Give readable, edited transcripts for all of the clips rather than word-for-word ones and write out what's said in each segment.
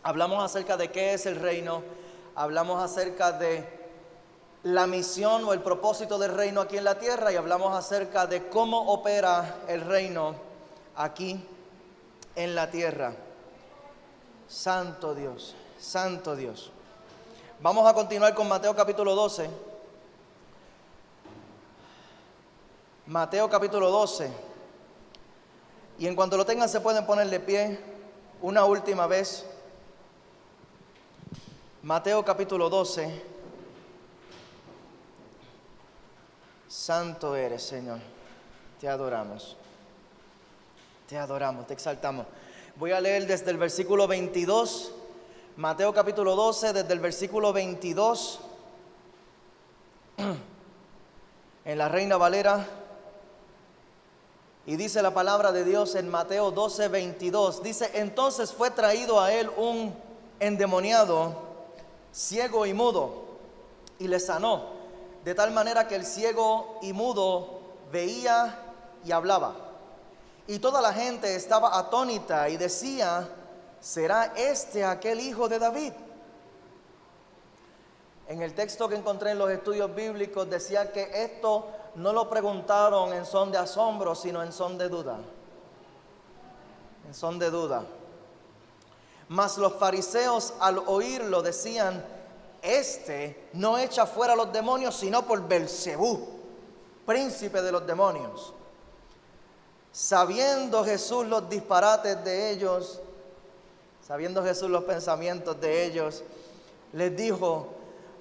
Hablamos acerca de qué es el reino, hablamos acerca de la misión o el propósito del reino aquí en la tierra y hablamos acerca de cómo opera el reino aquí en la tierra. Santo Dios, santo Dios. Vamos a continuar con Mateo capítulo 12. Mateo capítulo 12. Y en cuanto lo tengan se pueden poner de pie una última vez. Mateo capítulo 12. Santo eres, Señor. Te adoramos. Te adoramos, te exaltamos. Voy a leer desde el versículo 22. Mateo capítulo 12, desde el versículo 22. En la Reina Valera. Y dice la palabra de Dios en Mateo 12, 22. Dice, entonces fue traído a él un endemoniado, ciego y mudo, y le sanó, de tal manera que el ciego y mudo veía y hablaba. Y toda la gente estaba atónita y decía, ¿será este aquel hijo de David? En el texto que encontré en los estudios bíblicos decía que esto no lo preguntaron en son de asombro, sino en son de duda. En son de duda. Mas los fariseos al oírlo decían, este no echa fuera los demonios sino por Belcebú, príncipe de los demonios. Sabiendo Jesús los disparates de ellos, sabiendo Jesús los pensamientos de ellos, les dijo,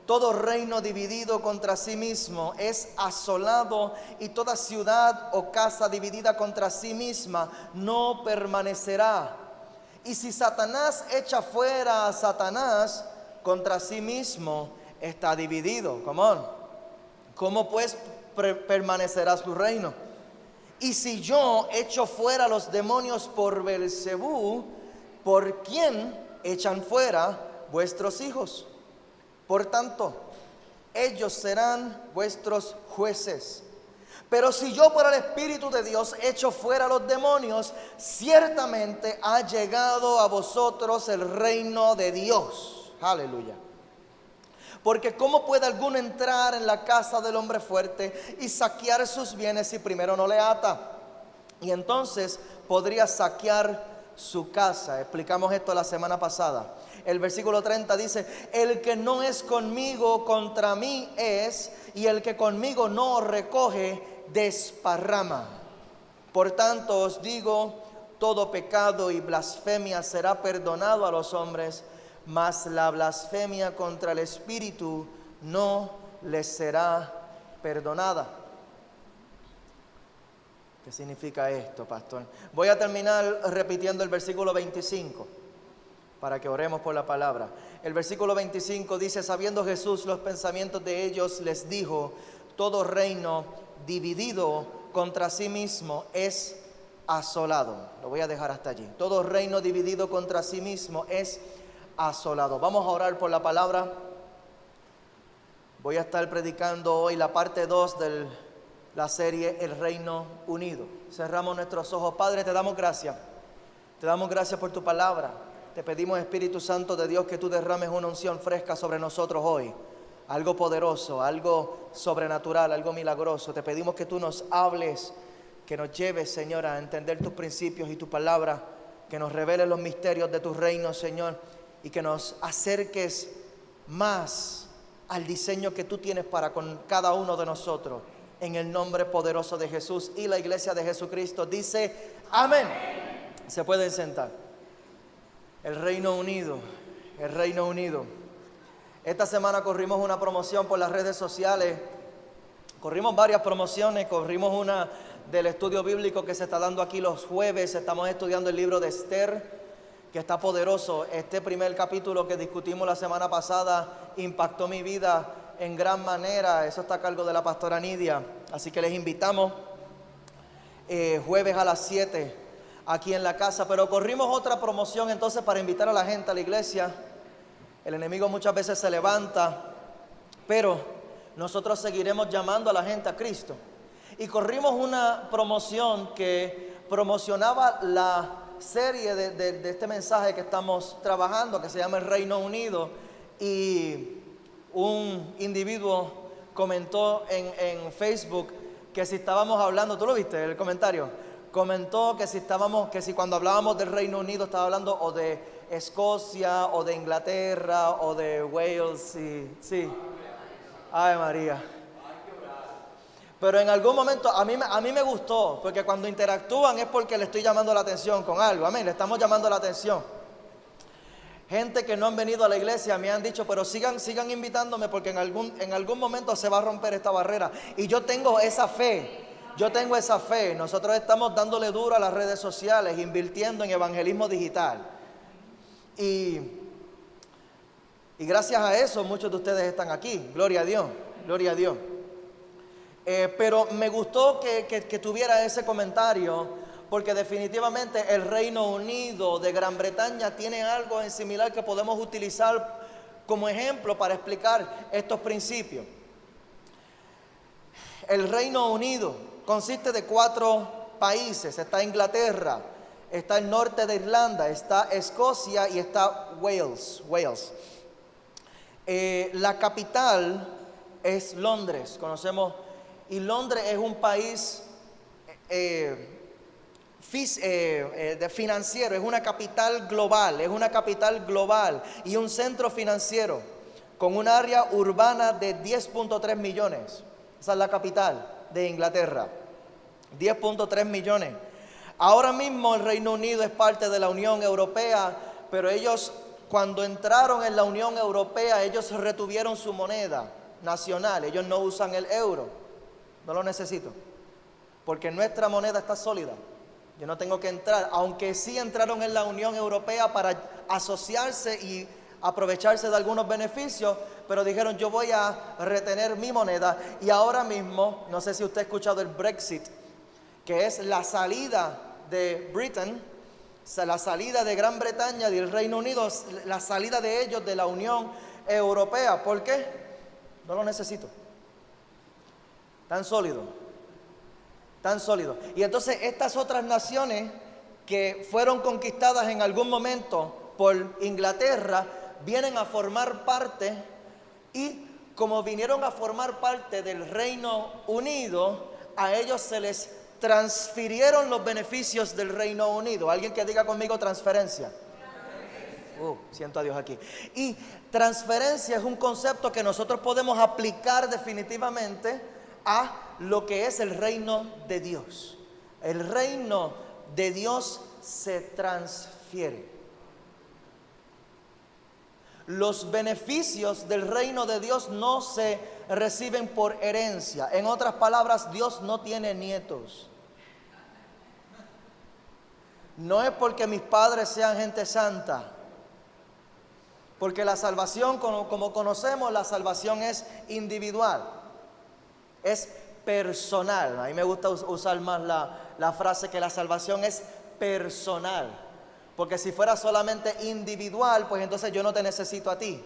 todo reino dividido contra sí mismo es asolado, y toda ciudad o casa dividida contra sí misma no permanecerá. Y si Satanás echa fuera a Satanás, contra sí mismo está dividido. ¿Cómo pues permanecerá su reino? Y si yo echo fuera los demonios por Belcebú, ¿por quién echan fuera vuestros hijos? Por tanto, ellos serán vuestros jueces. Pero si yo por el Espíritu de Dios echo fuera los demonios, ciertamente ha llegado a vosotros el reino de Dios. Aleluya. Porque ¿cómo puede alguno entrar en la casa del hombre fuerte y saquear sus bienes si primero no le ata? Y entonces podría saquear su casa. Explicamos esto la semana pasada. El versículo 30 dice, el que no es conmigo contra mí es, y el que conmigo no recoge desparrama. Por tanto os digo, todo pecado y blasfemia será perdonado a los hombres, mas la blasfemia contra el Espíritu no les será perdonada. ¿Qué significa esto, pastor? Voy a terminar repitiendo el versículo 25 para que oremos por la palabra. El versículo 25 dice, sabiendo Jesús los pensamientos de ellos, les dijo, todo reino dividido contra sí mismo es asolado. Lo voy a dejar hasta allí. Todo reino dividido contra sí mismo es asolado. Vamos a orar por la palabra. Voy a estar predicando hoy la parte 2 de la serie El Reino Unido. Cerramos nuestros ojos. Padre, te damos gracias. Te damos gracias por tu palabra. Te pedimos, Espíritu Santo de Dios, que tú derrames una unción fresca sobre nosotros hoy. Algo poderoso, algo sobrenatural, algo milagroso. Te pedimos que tú nos hables, que nos lleves, Señor, a entender tus principios y tu palabra, que nos reveles los misterios de tu reino, Señor, y que nos acerques más al diseño que tú tienes para con cada uno de nosotros. En el nombre poderoso de Jesús. Y la iglesia de Jesucristo dice, amén. Se pueden sentar. El Reino Unido, el Reino Unido. Esta semana corrimos una promoción por las redes sociales. Corrimos varias promociones. Corrimos una del estudio bíblico que se está dando aquí los jueves. Estamos estudiando el libro de Esther, que está poderoso. Este primer capítulo que discutimos la semana pasada impactó mi vida en gran manera. Eso está a cargo de la pastora Nidia. Así que les invitamos jueves a las 7 aquí en la casa. Pero corrimos otra promoción entonces para invitar a la gente a la iglesia. El enemigo muchas veces se levanta, pero nosotros seguiremos llamando a la gente a Cristo. Y corrimos una promoción que promocionaba la serie de este mensaje que estamos trabajando, que se llama El Reino Unido, y un individuo comentó en Facebook que si estábamos hablando, ¿tú lo viste el comentario? Comentó que si cuando hablábamos del Reino Unido estaba hablando o de Escocia o de Inglaterra o de Wales, sí. Ay, María. Pero en algún momento a mí me gustó, porque cuando interactúan es porque le estoy llamando la atención con algo, amén, le estamos llamando la atención. Gente que no han venido a la iglesia me han dicho, pero sigan invitándome porque en algún momento se va a romper esta barrera. Y yo tengo esa fe, Nosotros estamos dándole duro a las redes sociales, invirtiendo en evangelismo digital. Y gracias a eso muchos de ustedes están aquí, gloria a Dios. Pero me gustó que tuviera ese comentario, porque definitivamente el Reino Unido de Gran Bretaña tiene algo en similar que podemos utilizar como ejemplo para explicar estos principios. El Reino Unido consiste de 4 países: está Inglaterra, está el norte de Irlanda, está Escocia y está Wales. La capital es Londres, conocemos. Y Londres es un país financiero, es una capital global y un centro financiero con un área urbana de 10.3 millones. Esa es la capital de Inglaterra, 10.3 millones. Ahora mismo el Reino Unido es parte de la Unión Europea, pero ellos, cuando entraron en la Unión Europea, ellos retuvieron su moneda nacional, ellos no usan el euro. No lo necesito, porque nuestra moneda está sólida. Yo no tengo que entrar, aunque sí entraron en la Unión Europea para asociarse y aprovecharse de algunos beneficios, pero dijeron, yo voy a retener mi moneda. Y ahora mismo, no sé si usted ha escuchado el Brexit, que es la salida de Britain, la salida de Gran Bretaña y del Reino Unido, la salida de ellos de la Unión Europea. ¿Por qué? No lo necesito. Tan sólido. Y entonces estas otras naciones que fueron conquistadas en algún momento por Inglaterra vienen a formar parte, y como vinieron a formar parte del Reino Unido, a ellos se les transfirieron los beneficios del Reino Unido. Alguien que diga conmigo transferencia. Siento a Dios aquí. Y transferencia es un concepto que nosotros podemos aplicar definitivamente a lo que es el reino de Dios. El reino de Dios se transfiere. Los beneficios del reino de Dios no se reciben por herencia. En otras palabras, Dios no tiene nietos. No es porque mis padres sean gente santa, porque la salvación, como conocemos, la salvación es individual, es personal. A mí me gusta usar más la frase que la salvación es personal, porque si fuera solamente individual, pues entonces yo no te necesito a ti.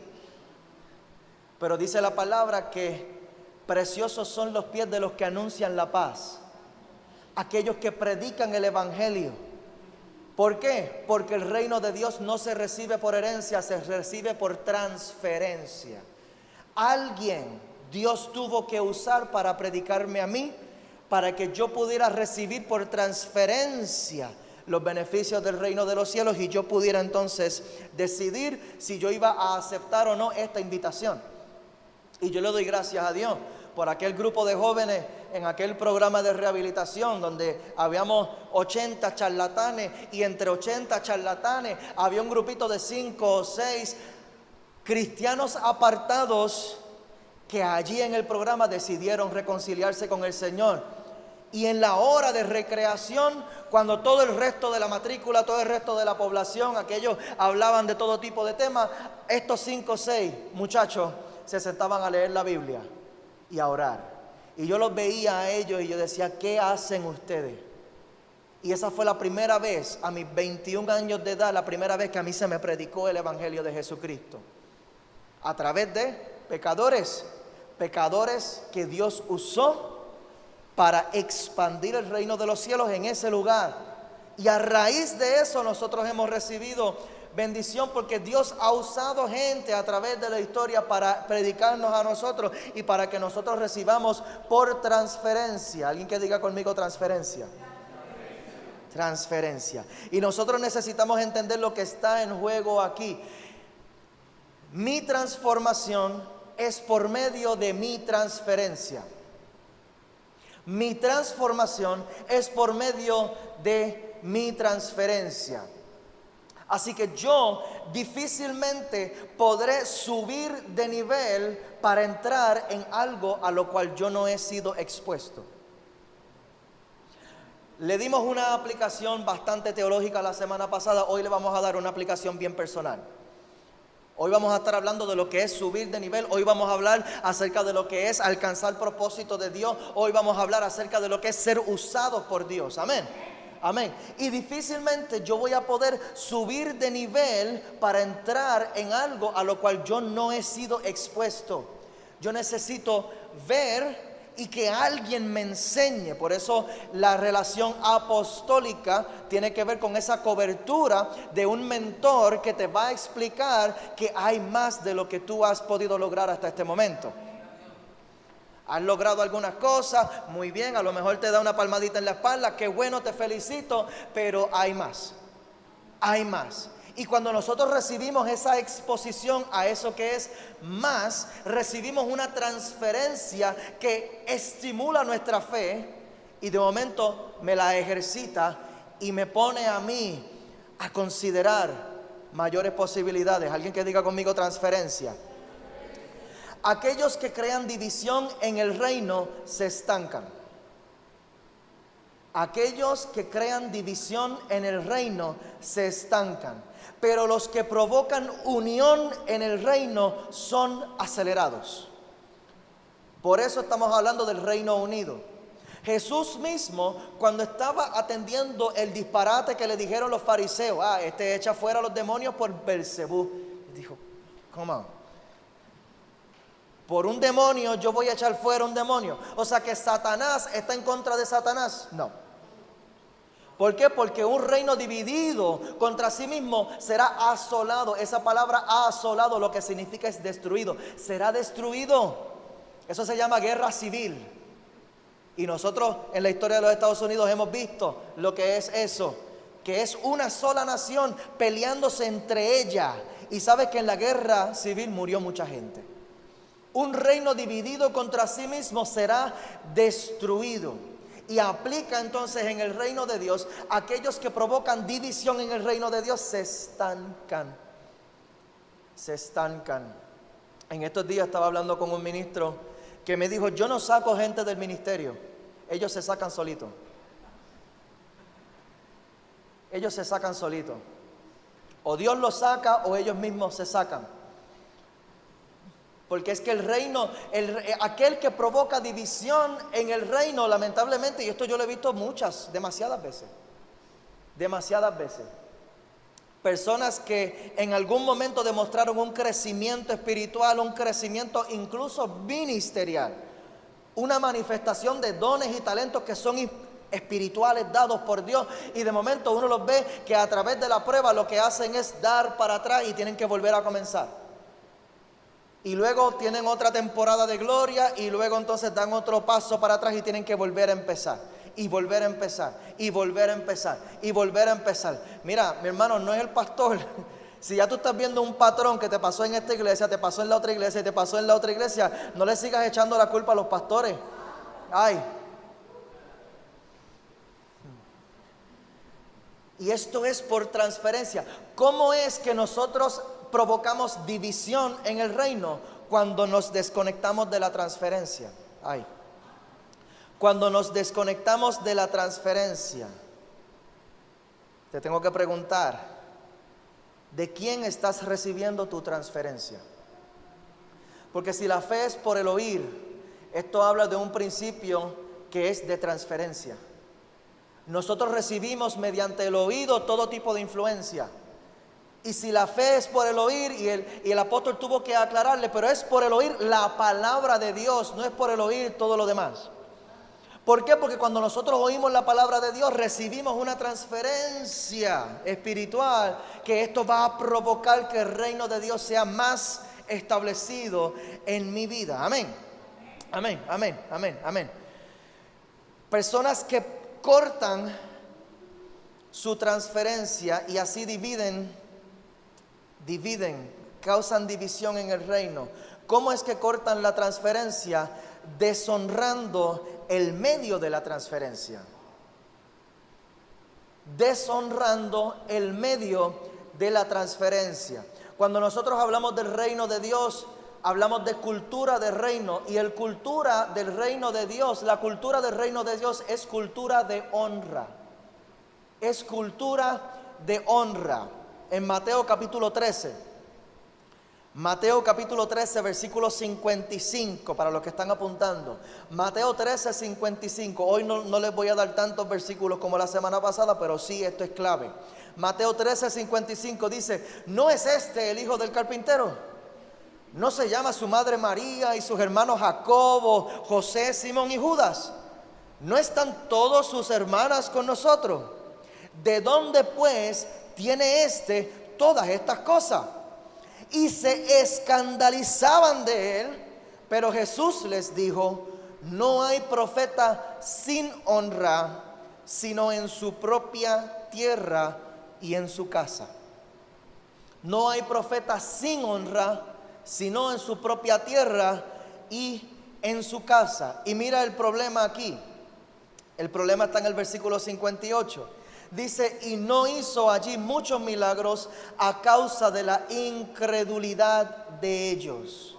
Pero dice la palabra que preciosos son los pies de los que anuncian la paz, aquellos que predican el evangelio. ¿Por qué? Porque el reino de Dios no se recibe por herencia, se recibe por transferencia. Alguien Dios tuvo que usar para predicarme a mí, para que yo pudiera recibir por transferencia los beneficios del reino de los cielos, y yo pudiera entonces decidir si yo iba a aceptar o no esta invitación. Y yo le doy gracias a Dios por aquel grupo de jóvenes en aquel programa de rehabilitación donde habíamos 80 charlatanes, y entre 80 charlatanes había un grupito de 5 o 6 cristianos apartados que allí en el programa decidieron reconciliarse con el Señor. Y en la hora de recreación, cuando todo el resto de la matrícula, todo el resto de la población, aquellos hablaban de todo tipo de temas, estos 5 o 6 muchachos se sentaban a leer la Biblia y a orar. Y yo los veía a ellos y yo decía, ¿qué hacen ustedes? Y esa fue la primera vez, a mis 21 años de edad, la primera vez que a mí se me predicó el evangelio de Jesucristo. A través de pecadores que Dios usó para expandir el reino de los cielos en ese lugar. Y a raíz de eso nosotros hemos recibido bendición, porque Dios ha usado gente a través de la historia para predicarnos a nosotros y para que nosotros recibamos por transferencia. Alguien que diga conmigo transferencia. Transferencia. Y nosotros necesitamos entender lo que está en juego aquí. Mi transformación es por medio de mi transferencia. Mi transformación es por medio de mi transferencia. Así que yo difícilmente podré subir de nivel para entrar en algo a lo cual yo no he sido expuesto. Le dimos una aplicación bastante teológica la semana pasada. Hoy le vamos a dar una aplicación bien personal. Hoy vamos a estar hablando de lo que es subir de nivel. Hoy vamos a hablar acerca de lo que es alcanzar el propósito de Dios. Hoy vamos a hablar acerca de lo que es ser usado por Dios. Amén. Amén. Y difícilmente yo voy a poder subir de nivel para entrar en algo a lo cual yo no he sido expuesto. Yo necesito ver y que alguien me enseñe. Por eso la relación apostólica tiene que ver con esa cobertura de un mentor que te va a explicar que hay más de lo que tú has podido lograr hasta este momento. Has logrado algunas cosas, muy bien, a lo mejor te da una palmadita en la espalda, qué bueno, te felicito, pero hay más, hay más. Y cuando nosotros recibimos esa exposición a eso que es más, recibimos una transferencia que estimula nuestra fe y de momento me la ejercita y me pone a mí a considerar mayores posibilidades. Alguien que diga conmigo transferencia. Aquellos que crean división en el reino se estancan. Aquellos que crean división en el reino se estancan. Pero los que provocan unión en el reino son acelerados. Por eso estamos hablando del Reino Unido. Jesús mismo, cuando estaba atendiendo el disparate que le dijeron los fariseos, echa fuera a los demonios por Belcebú, dijo, ¿cómo? Por un demonio yo voy a echar fuera un demonio. O sea que Satanás está en contra de Satanás. No. ¿Por qué? Porque un reino dividido contra sí mismo será asolado. Esa palabra asolado lo que significa es destruido. Será destruido. Eso se llama guerra civil. Y nosotros en la historia de los Estados Unidos hemos visto lo que es eso. Que es una sola nación peleándose entre ella. Y sabes que en la guerra civil murió mucha gente. Un reino dividido contra sí mismo será destruido. Y aplica entonces en el reino de Dios. Aquellos que provocan división en el reino de Dios se estancan. Se estancan. En estos días estaba hablando con un ministro que me dijo, yo no saco gente del ministerio. Ellos se sacan solitos. Ellos se sacan solitos. O Dios los saca o ellos mismos se sacan. Porque es que el reino, aquel que provoca división en el reino, lamentablemente, y esto yo lo he visto demasiadas veces. Personas que en algún momento demostraron un crecimiento espiritual, un crecimiento incluso ministerial, una manifestación de dones y talentos que son espirituales dados por Dios, y de momento uno los ve que a través de la prueba lo que hacen es dar para atrás y tienen que volver a comenzar. Y luego tienen otra temporada de gloria y luego entonces dan otro paso para atrás y tienen que volver a empezar. Y volver a empezar. Y volver a empezar. Y volver a empezar. Mira, mi hermano, no es el pastor. Si ya tú estás viendo un patrón que te pasó en esta iglesia, te pasó en la otra iglesia y te pasó en la otra iglesia, no le sigas echando la culpa a los pastores. Ay. Y esto es por transferencia. ¿Cómo es que nosotros provocamos división en el reino? Cuando nos desconectamos de la transferencia. Cuando nos desconectamos de la transferencia. Te tengo que preguntar, ¿de quién estás recibiendo tu transferencia? Porque si la fe es por el oír, esto habla de un principio que es de transferencia. Nosotros recibimos mediante el oído todo tipo de influencia. Y si la fe es por el oír, y el apóstol tuvo que aclararle, pero es por el oír la palabra de Dios, no es por el oír todo lo demás. ¿Por qué? Porque cuando nosotros oímos la palabra de Dios, recibimos una transferencia espiritual, que esto va a provocar que el reino de Dios sea más establecido en mi vida. Amén. Amén, amén, amén, amén. Personas que cortan su transferencia y así dividen, causan división en el reino. ¿Cómo es que cortan la transferencia? Deshonrando el medio de la transferencia. Deshonrando el medio de la transferencia. Cuando nosotros hablamos del reino de Dios, hablamos de cultura de reino. Y la cultura del reino de Dios es cultura de honra. Es cultura de honra. En Mateo capítulo 13. Mateo capítulo 13, versículo 55, para los que están apuntando. Mateo 13, 55. Hoy no les voy a dar tantos versículos como la semana pasada, pero sí, esto es clave. Mateo 13, 55 dice: ¿no es este el hijo del carpintero? ¿No se llama su madre María y sus hermanos Jacobo, José, Simón y Judas? ¿No están todos sus hermanas con nosotros? ¿De dónde pues tiene este todas estas cosas? Y se escandalizaban de él, pero Jesús les dijo: no hay profeta sin honra, sino en su propia tierra y en su casa. No hay profeta sin honra, sino en su propia tierra y en su casa. Y mira el problema aquí. El problema está en el versículo 58. Dice: y no hizo allí muchos milagros a causa de la incredulidad de ellos.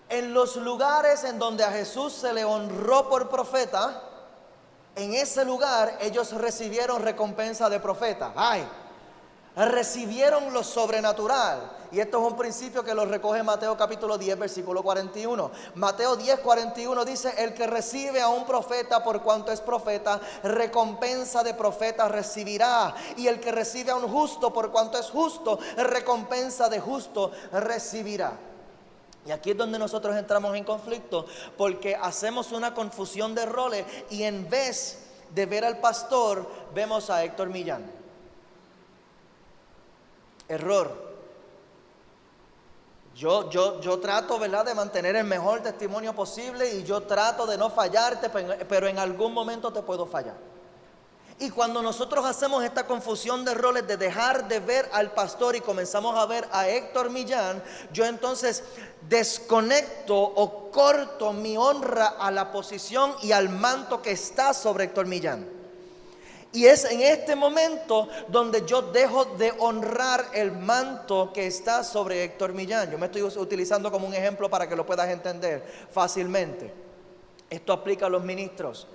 En los lugares en donde a Jesús se le honró por profeta, en ese lugar ellos recibieron recompensa de profeta. Recibieron lo sobrenatural. Y esto es un principio que lo recoge Mateo capítulo 10, versículo 41. Mateo 10, 41 dice: el que recibe a un profeta por cuanto es profeta, recompensa de profeta recibirá. Y el que recibe a un justo por cuanto es justo, recompensa de justo recibirá. Y aquí es donde nosotros entramos en conflicto, porque hacemos una confusión de roles y en vez de ver al pastor, vemos a Héctor Millán. Error. Yo trato, ¿verdad?, de mantener el mejor testimonio posible y yo trato de no fallarte, pero en algún momento te puedo fallar. Y cuando nosotros hacemos esta confusión de roles, de dejar de ver al pastor y comenzamos a ver a Héctor Millán, yo entonces desconecto o corto mi honra a la posición y al manto que está sobre Héctor Millán. Y es en este momento donde yo dejo de honrar el manto que está sobre Héctor Millán. Yo me estoy utilizando como un ejemplo para que lo puedas entender fácilmente. Esto aplica a los ministros.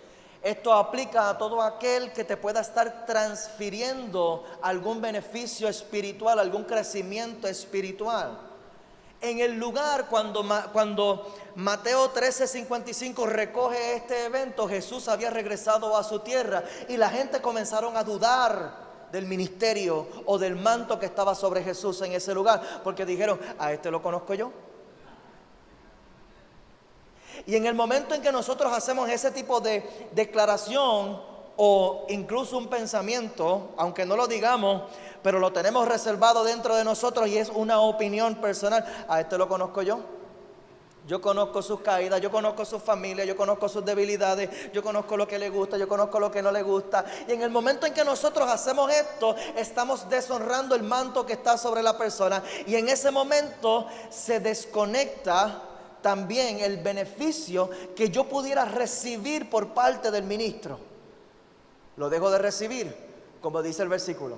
Esto aplica a todo aquel que te pueda estar transfiriendo algún beneficio espiritual, algún crecimiento espiritual. En el lugar cuando Mateo 13:55 recoge este evento, Jesús había regresado a su tierra y la gente comenzaron a dudar del ministerio o del manto que estaba sobre Jesús en ese lugar, porque dijeron: a este lo conozco yo. Y en el momento en que nosotros hacemos ese tipo de declaración o incluso un pensamiento, aunque no lo digamos, pero lo tenemos reservado dentro de nosotros y es una opinión personal: a este lo conozco yo. Yo conozco sus caídas, yo conozco su familia, yo conozco sus debilidades, yo conozco lo que le gusta, yo conozco lo que no le gusta. Y en el momento en que nosotros hacemos esto, estamos deshonrando el manto que está sobre la persona. Y en ese momento se desconecta también el beneficio que yo pudiera recibir por parte del ministro. Lo dejo de recibir, como dice el versículo.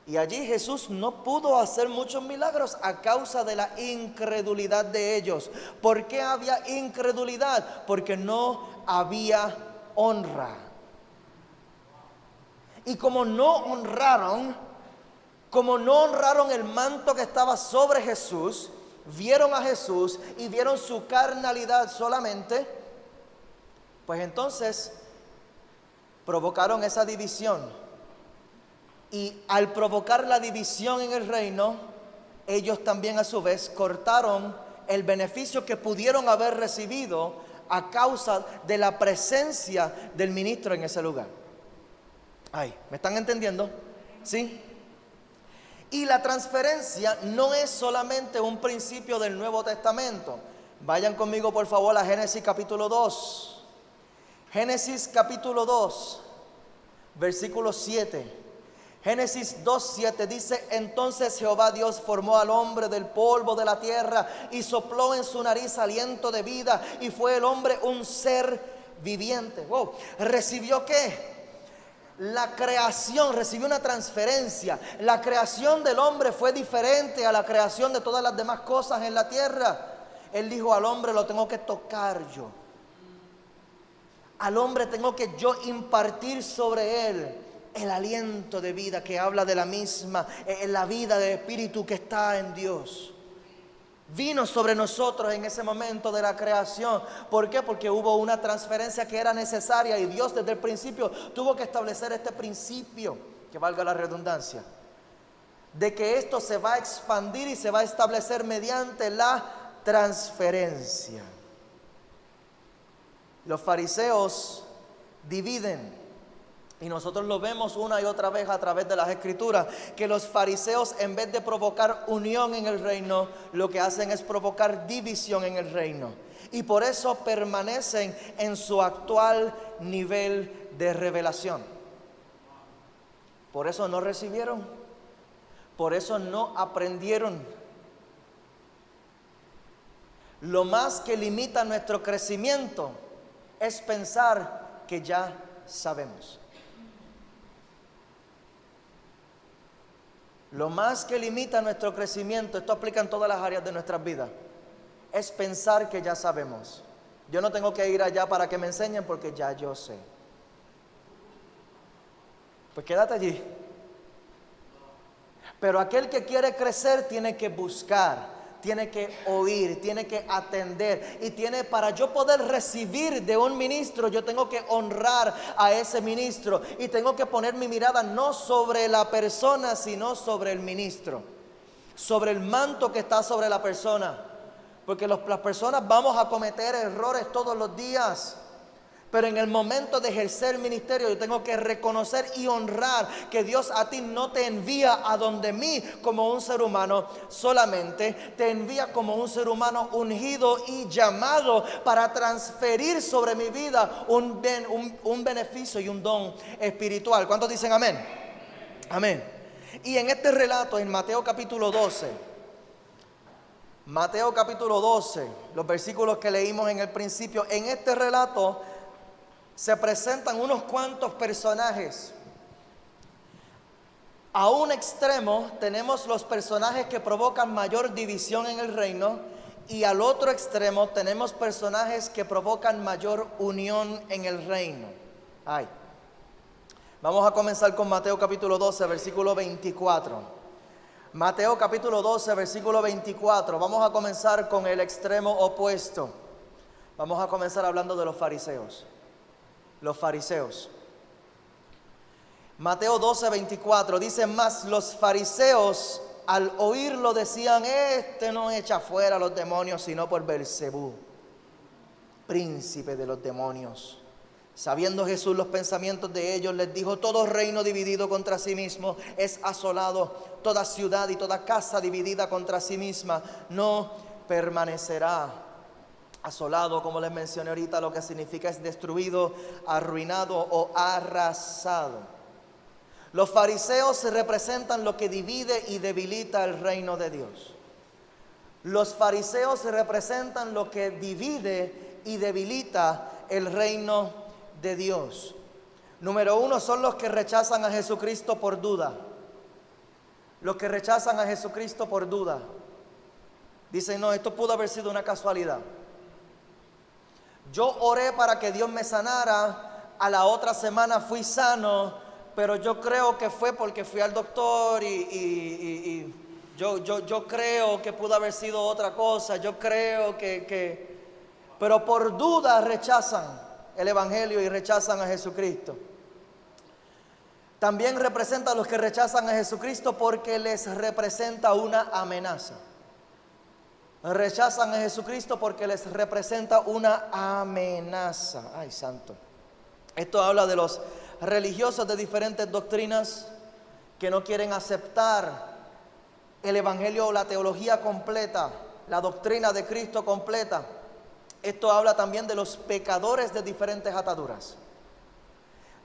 Y allí Jesús no pudo hacer muchos milagros a causa de la incredulidad de ellos. ¿Por qué había incredulidad? Porque no había honra. Y como no honraron el manto que estaba sobre Jesús, vieron a Jesús y vieron su carnalidad solamente, pues entonces provocaron esa división. Y al provocar la división en el reino, ellos también a su vez cortaron el beneficio que pudieron haber recibido a causa de la presencia del ministro en ese lugar. Ay, ¿me están entendiendo? ¿Sí? Y la transferencia no es solamente un principio del Nuevo Testamento. Vayan conmigo por favor a Génesis capítulo 2. Génesis capítulo 2, versículo 7. Génesis 2:7 dice: entonces Jehová Dios formó al hombre del polvo de la tierra y sopló en su nariz aliento de vida, y fue el hombre un ser viviente. Wow. ¿Recibió qué? La creación, recibió una transferencia. La creación del hombre fue diferente a la creación de todas las demás cosas en la tierra. Él dijo: al hombre lo tengo que tocar yo. Al hombre tengo que yo impartir sobre él el aliento de vida que habla de la misma, la vida del Espíritu que está en Dios. Vino sobre nosotros en ese momento de la creación. ¿Por qué? Porque hubo una transferencia que era necesaria, y Dios desde el principio tuvo que establecer este principio, que valga la redundancia, de que esto se va a expandir y se va a establecer mediante la transferencia. Los fariseos dividen. Y nosotros lo vemos una y otra vez a través de las Escrituras, que los fariseos, en vez de provocar unión en el reino, lo que hacen es provocar división en el reino. Y por eso permanecen en su actual nivel de revelación. Por eso no recibieron, por eso no aprendieron. Lo más que limita nuestro crecimiento es pensar que ya sabemos. Lo más que limita nuestro crecimiento, esto aplica en todas las áreas de nuestras vidas, es pensar que ya sabemos. Yo no tengo que ir allá para que me enseñen porque ya yo sé. Pues quédate allí. Pero aquel que quiere crecer tiene que buscar, tiene que oír, tiene que atender, y para yo poder recibir de un ministro, yo tengo que honrar a ese ministro, y tengo que poner mi mirada no sobre la persona, sino sobre el ministro, sobre el manto que está sobre la persona, porque las personas vamos a cometer errores todos los días. Pero en el momento de ejercer el ministerio, yo tengo que reconocer y honrar que Dios a ti no te envía a donde mí como un ser humano solamente, te envía como un ser humano ungido y llamado para transferir sobre mi vida un beneficio y un don espiritual. ¿Cuántos dicen amén? Amén. Y en este relato, en Mateo capítulo 12, los versículos que leímos en el principio, en este relato se presentan unos cuantos personajes. A un extremo tenemos los personajes que provocan mayor división en el reino, y al otro extremo tenemos personajes que provocan mayor unión en el reino. Vamos a comenzar con Mateo capítulo 12, versículo 24. Mateo capítulo 12, versículo 24. Vamos a comenzar con el extremo opuesto. Vamos a comenzar hablando de los fariseos. Los fariseos. Mateo 12, 24 dice: mas los fariseos al oírlo decían: este no echa fuera a los demonios sino por Beelzebú, príncipe de los demonios. Sabiendo Jesús los pensamientos de ellos, les dijo: todo reino dividido contra sí mismo es asolado, toda ciudad y toda casa dividida contra sí misma no permanecerá. Asolado, como les mencioné ahorita, lo que significa es destruido, arruinado o arrasado. Los fariseos representan lo que divide y debilita el reino de Dios. Los fariseos representan lo que divide y debilita el reino de Dios. Número uno, son los que rechazan a Jesucristo por duda. Los que rechazan a Jesucristo por duda. Dicen: no, esto pudo haber sido una casualidad. Yo oré para que Dios me sanara, a la otra semana fui sano, pero yo creo que fue porque fui al doctor y yo creo que pudo haber sido otra cosa, yo creo pero por duda rechazan el Evangelio y rechazan a Jesucristo. También representa a los que rechazan a Jesucristo porque les representa una amenaza. Rechazan a Jesucristo porque les representa una amenaza. Ay, santo. Esto habla de los religiosos de diferentes doctrinas que no quieren aceptar el evangelio o la teología completa, la doctrina de Cristo completa. Esto habla también de los pecadores de diferentes ataduras.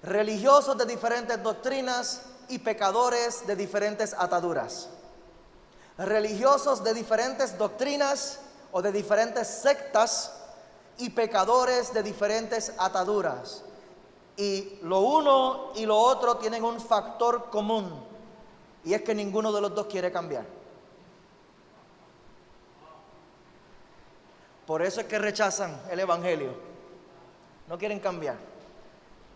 Religiosos de diferentes doctrinas y pecadores de diferentes ataduras. Religiosos de diferentes doctrinas o de diferentes sectas y pecadores de diferentes ataduras. Y lo uno y lo otro tienen un factor común, y es que ninguno de los dos quiere cambiar. Por eso es que rechazan el evangelio. No quieren cambiar.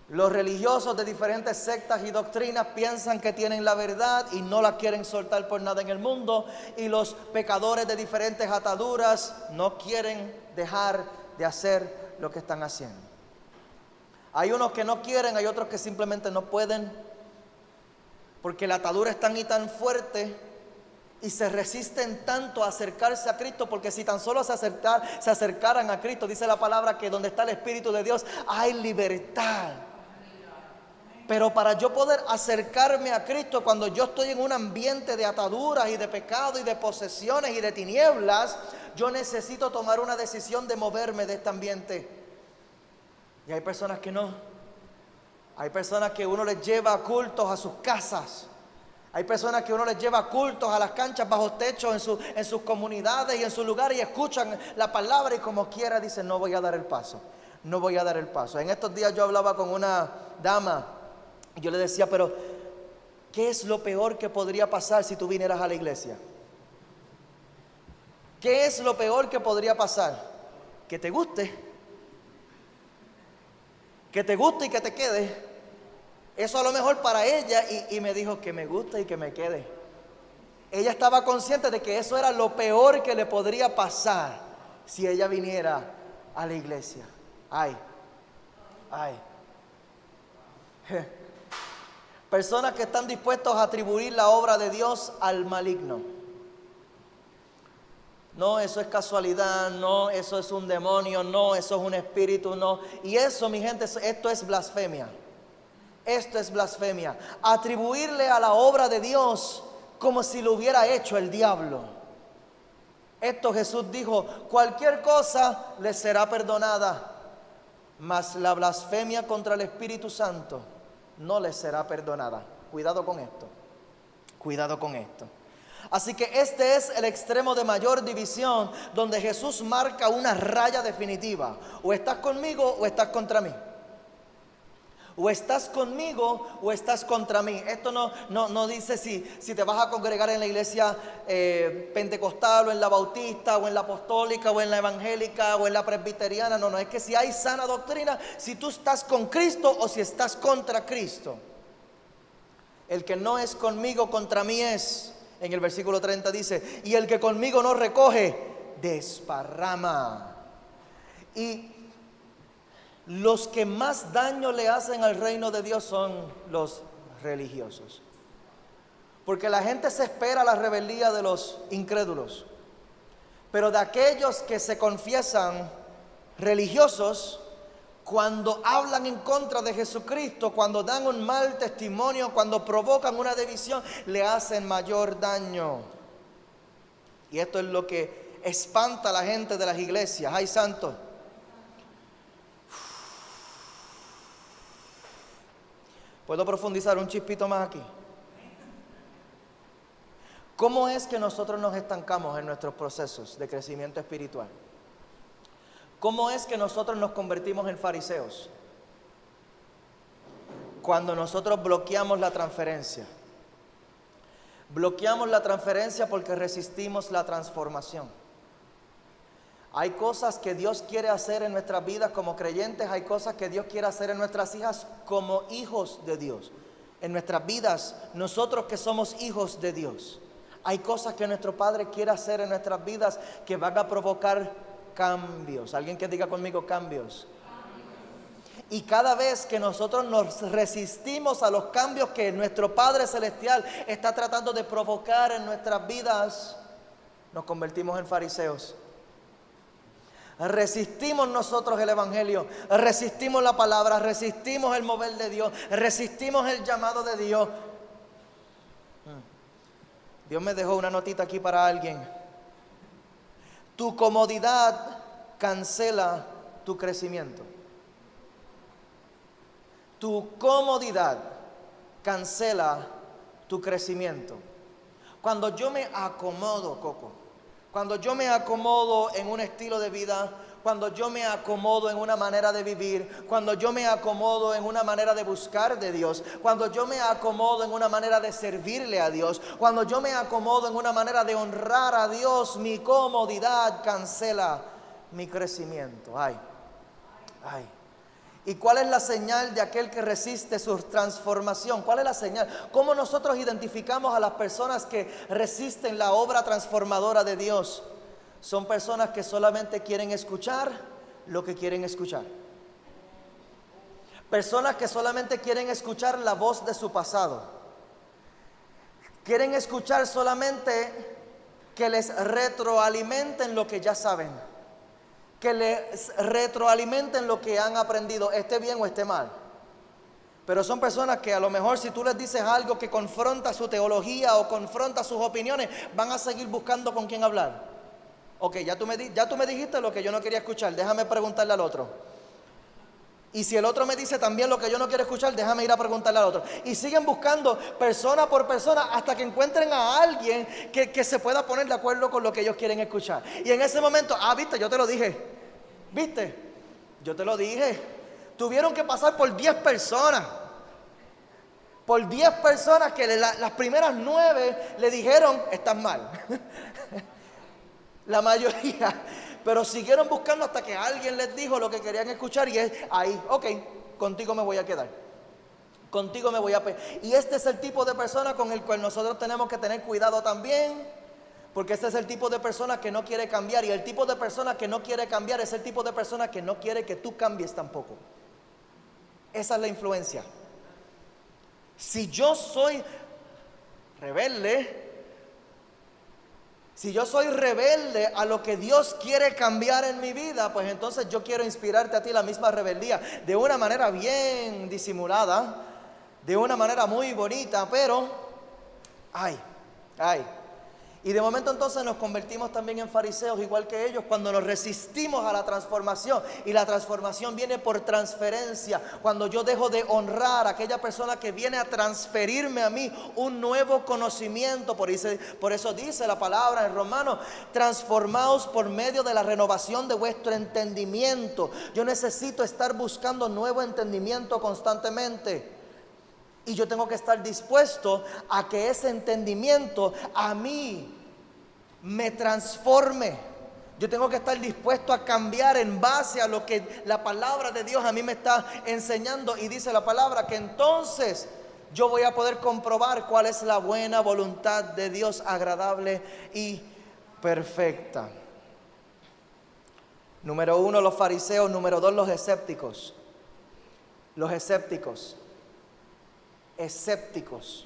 Los religiosos de diferentes sectas y doctrinas piensan que tienen la verdad y no la quieren soltar por nada en el mundo. Y los pecadores de diferentes ataduras no quieren dejar de hacer lo que están haciendo. Hay unos que no quieren, hay otros que simplemente no pueden, porque la atadura es tan y tan fuerte y se resisten tanto a acercarse a Cristo, porque si tan solo se acercaran a Cristo, dice la palabra que donde está el Espíritu de Dios hay libertad. Pero para yo poder acercarme a Cristo cuando yo estoy en un ambiente de ataduras y de pecado y de posesiones y de tinieblas, yo necesito tomar una decisión de moverme de este ambiente. Y hay personas que no. Hay personas que uno les lleva a cultos a sus casas. Hay personas que uno les lleva a cultos a las canchas bajo techo en sus comunidades y en sus lugares, y escuchan la palabra y como quiera dicen: no voy a dar el paso, no voy a dar el paso. En estos días yo hablaba con una dama y yo le decía: pero ¿qué es lo peor que podría pasar si tú vinieras a la iglesia? ¿Qué es lo peor que podría pasar? Que te guste. Que te guste y que te quede. Eso a lo mejor para ella, y me dijo que me guste y que me quede. Ella estaba consciente de que eso era lo peor que le podría pasar si ella viniera a la iglesia. Ay. Personas que están dispuestos a atribuir la obra de Dios al maligno. No, eso es casualidad, no, eso es un demonio, no, eso es un espíritu, no. Y eso, mi gente, esto es blasfemia. Esto es blasfemia. Atribuirle a la obra de Dios como si lo hubiera hecho el diablo. Esto Jesús dijo: cualquier cosa les será perdonada, mas la blasfemia contra el Espíritu Santo no les será perdonada. Cuidado con esto. Cuidado con esto. Así que este es el extremo de mayor división, donde Jesús marca una raya definitiva. O estás conmigo o estás contra mí. O estás conmigo o estás contra mí. Esto no dice si te vas a congregar en la iglesia pentecostal o en la bautista o en la apostólica o en la evangélica o en la presbiteriana. No, es que si hay sana doctrina, si tú estás con Cristo o si estás contra Cristo. El que no es conmigo, contra mí es. En el versículo 30 dice: y el que conmigo no recoge, desparrama. Y los que más daño le hacen al reino de Dios son los religiosos. Porque la gente se espera la rebeldía de los incrédulos. Pero de aquellos que se confiesan religiosos, cuando hablan en contra de Jesucristo, cuando dan un mal testimonio, cuando provocan una división, le hacen mayor daño. Y esto es lo que espanta a la gente de las iglesias. ¡Ay, santo! ¿Puedo profundizar un chispito más aquí? ¿Cómo es que nosotros nos estancamos en nuestros procesos de crecimiento espiritual? ¿Cómo es que nosotros nos convertimos en fariseos? Cuando nosotros bloqueamos la transferencia. Bloqueamos la transferencia porque resistimos la transformación. Hay cosas que Dios quiere hacer en nuestras vidas como creyentes, hay cosas que Dios quiere hacer en nuestras hijas como hijos de Dios. En nuestras vidas, nosotros que somos hijos de Dios, hay cosas que nuestro Padre quiere hacer en nuestras vidas que van a provocar cambios. Alguien que diga conmigo: cambios. Y cada vez que nosotros nos resistimos a los cambios que nuestro Padre Celestial está tratando de provocar en nuestras vidas, nos convertimos en fariseos. Resistimos nosotros el Evangelio, resistimos la palabra, resistimos el mover de Dios, resistimos el llamado de Dios. Dios me dejó una notita aquí para alguien. Tu comodidad cancela tu crecimiento. Tu comodidad cancela tu crecimiento. Cuando yo me acomodo, Coco, cuando yo me acomodo en un estilo de vida, cuando yo me acomodo en una manera de vivir, cuando yo me acomodo en una manera de buscar de Dios, cuando yo me acomodo en una manera de servirle a Dios, cuando yo me acomodo en una manera de honrar a Dios, mi comodidad cancela mi crecimiento. Ay. ¿Y cuál es la señal de aquel que resiste su transformación? ¿Cuál es la señal? ¿Cómo nosotros identificamos a las personas que resisten la obra transformadora de Dios? Son personas que solamente quieren escuchar lo que quieren escuchar. Personas que solamente quieren escuchar la voz de su pasado. Quieren escuchar solamente que les retroalimenten lo que ya saben. Que les retroalimenten lo que han aprendido, esté bien o esté mal. Pero son personas que a lo mejor si tú les dices algo que confronta su teología o confronta sus opiniones, van a seguir buscando con quién hablar. Ok, ya tú me dijiste lo que yo no quería escuchar, déjame preguntarle al otro. Y si el otro me dice también lo que yo no quiero escuchar, déjame ir a preguntarle al otro. Y siguen buscando persona por persona hasta que encuentren a alguien que se pueda poner de acuerdo con lo que ellos quieren escuchar. Y en ese momento, viste, yo te lo dije. ¿Viste? Yo te lo dije. Tuvieron que pasar por 10 personas. Por 10 personas que las primeras 9 le dijeron, estás mal. La mayoría. Pero siguieron buscando hasta que alguien les dijo lo que querían escuchar y es ahí, ok, contigo me voy a quedar. Contigo me voy a... Y este es el tipo de persona con el cual nosotros tenemos que tener cuidado también, porque este es el tipo de persona que no quiere cambiar, y el tipo de persona que no quiere cambiar es el tipo de persona que no quiere que tú cambies tampoco. Esa es la influencia. Si yo soy rebelde, si yo soy rebelde a lo que Dios quiere cambiar en mi vida, pues entonces yo quiero inspirarte a ti la misma rebeldía, de una manera bien disimulada, de una manera muy bonita, pero, y de momento entonces nos convertimos también en fariseos igual que ellos cuando nos resistimos a la transformación, y la transformación viene por transferencia. Cuando yo dejo de honrar a aquella persona que viene a transferirme a mí un nuevo conocimiento. Por eso dice la palabra en Romanos, transformaos por medio de la renovación de vuestro entendimiento. Yo necesito estar buscando nuevo entendimiento constantemente. Y yo tengo que estar dispuesto a que ese entendimiento a mí me transforme. Yo tengo que estar dispuesto a cambiar en base a lo que la palabra de Dios a mí me está enseñando. Y dice la palabra que entonces yo voy a poder comprobar cuál es la buena voluntad de Dios, agradable y perfecta. Número 1, los fariseos. Número 2, los escépticos. Los escépticos. Escépticos,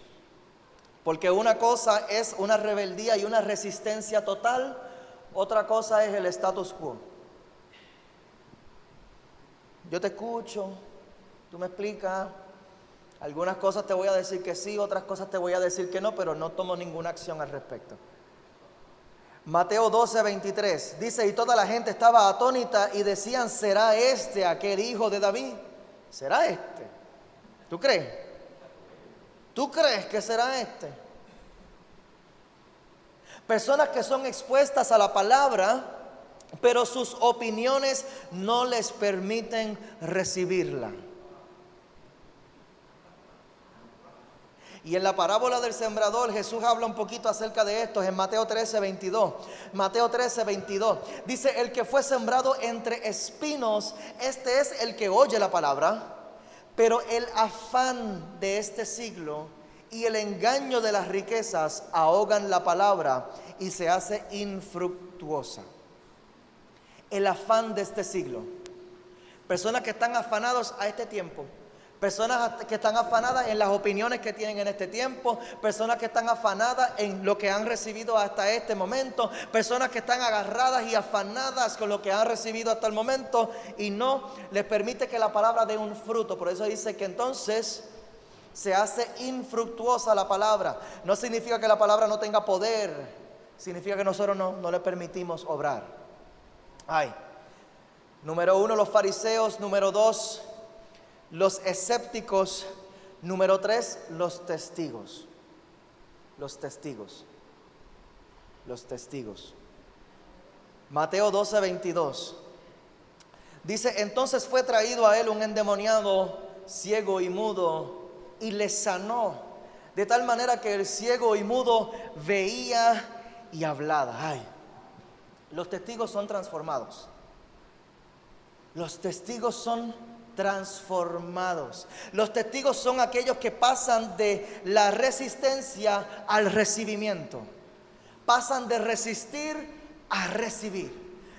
porque una cosa es una rebeldía y una resistencia total, otra cosa es el status quo. Yo te escucho, tú me explicas, algunas cosas te voy a decir que sí, otras cosas te voy a decir que no, pero no tomo ninguna acción al respecto. Mateo 12:23 dice, y toda la gente estaba atónita y decían, ¿será este aquel hijo de David? ¿Será este? ¿Tú crees? ¿Tú crees que será este? Personas que son expuestas a la palabra, pero sus opiniones no les permiten recibirla. Y en la parábola del sembrador Jesús habla un poquito acerca de esto en Mateo 13:22. Mateo 13:22 dice, el que fue sembrado entre espinos, este es el que oye la palabra, pero el afán de este siglo y el engaño de las riquezas ahogan la palabra y se hace infructuosa. El afán de este siglo. Personas que están afanados a este tiempo. Personas que están afanadas en las opiniones que tienen en este tiempo. Personas que están afanadas en lo que han recibido hasta este momento. Personas que están agarradas y afanadas con lo que han recibido hasta el momento y no les permite que la palabra dé un fruto. Por eso dice que entonces se hace infructuosa la palabra. No significa que la palabra no tenga poder, significa que nosotros no le permitimos obrar. Número 1, los fariseos. Número 2, los escépticos. Número 3, los testigos. Los testigos. Los testigos. Mateo 12:22. Dice: entonces fue traído a él un endemoniado, ciego y mudo, y le sanó, de tal manera que el ciego y mudo veía y hablaba. Los testigos son transformados. Los testigos son transformados. Los testigos son aquellos que pasan de la resistencia al recibimiento. Pasan de resistir a recibir.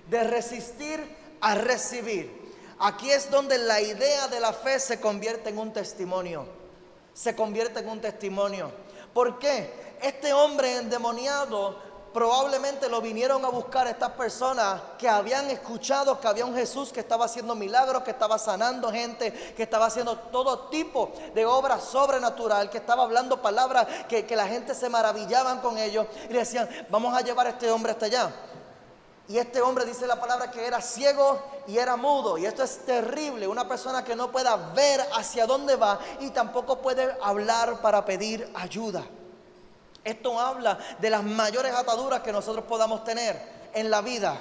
De resistir a recibir. Aquí es donde la idea de la fe se convierte en un testimonio. Se convierte en un testimonio. ¿Por qué? Este hombre endemoniado probablemente lo vinieron a buscar estas personas que habían escuchado que había un Jesús que estaba haciendo milagros, que estaba sanando gente, que estaba haciendo todo tipo de obra sobrenatural, que estaba hablando palabras que la gente se maravillaban con ellos y le decían: vamos a llevar a este hombre hasta allá. Y este hombre, dice la palabra, que era ciego y era mudo. Y esto es terrible, una persona que no pueda ver hacia dónde va y tampoco puede hablar para pedir ayuda. Esto habla de las mayores ataduras que nosotros podamos tener en la vida.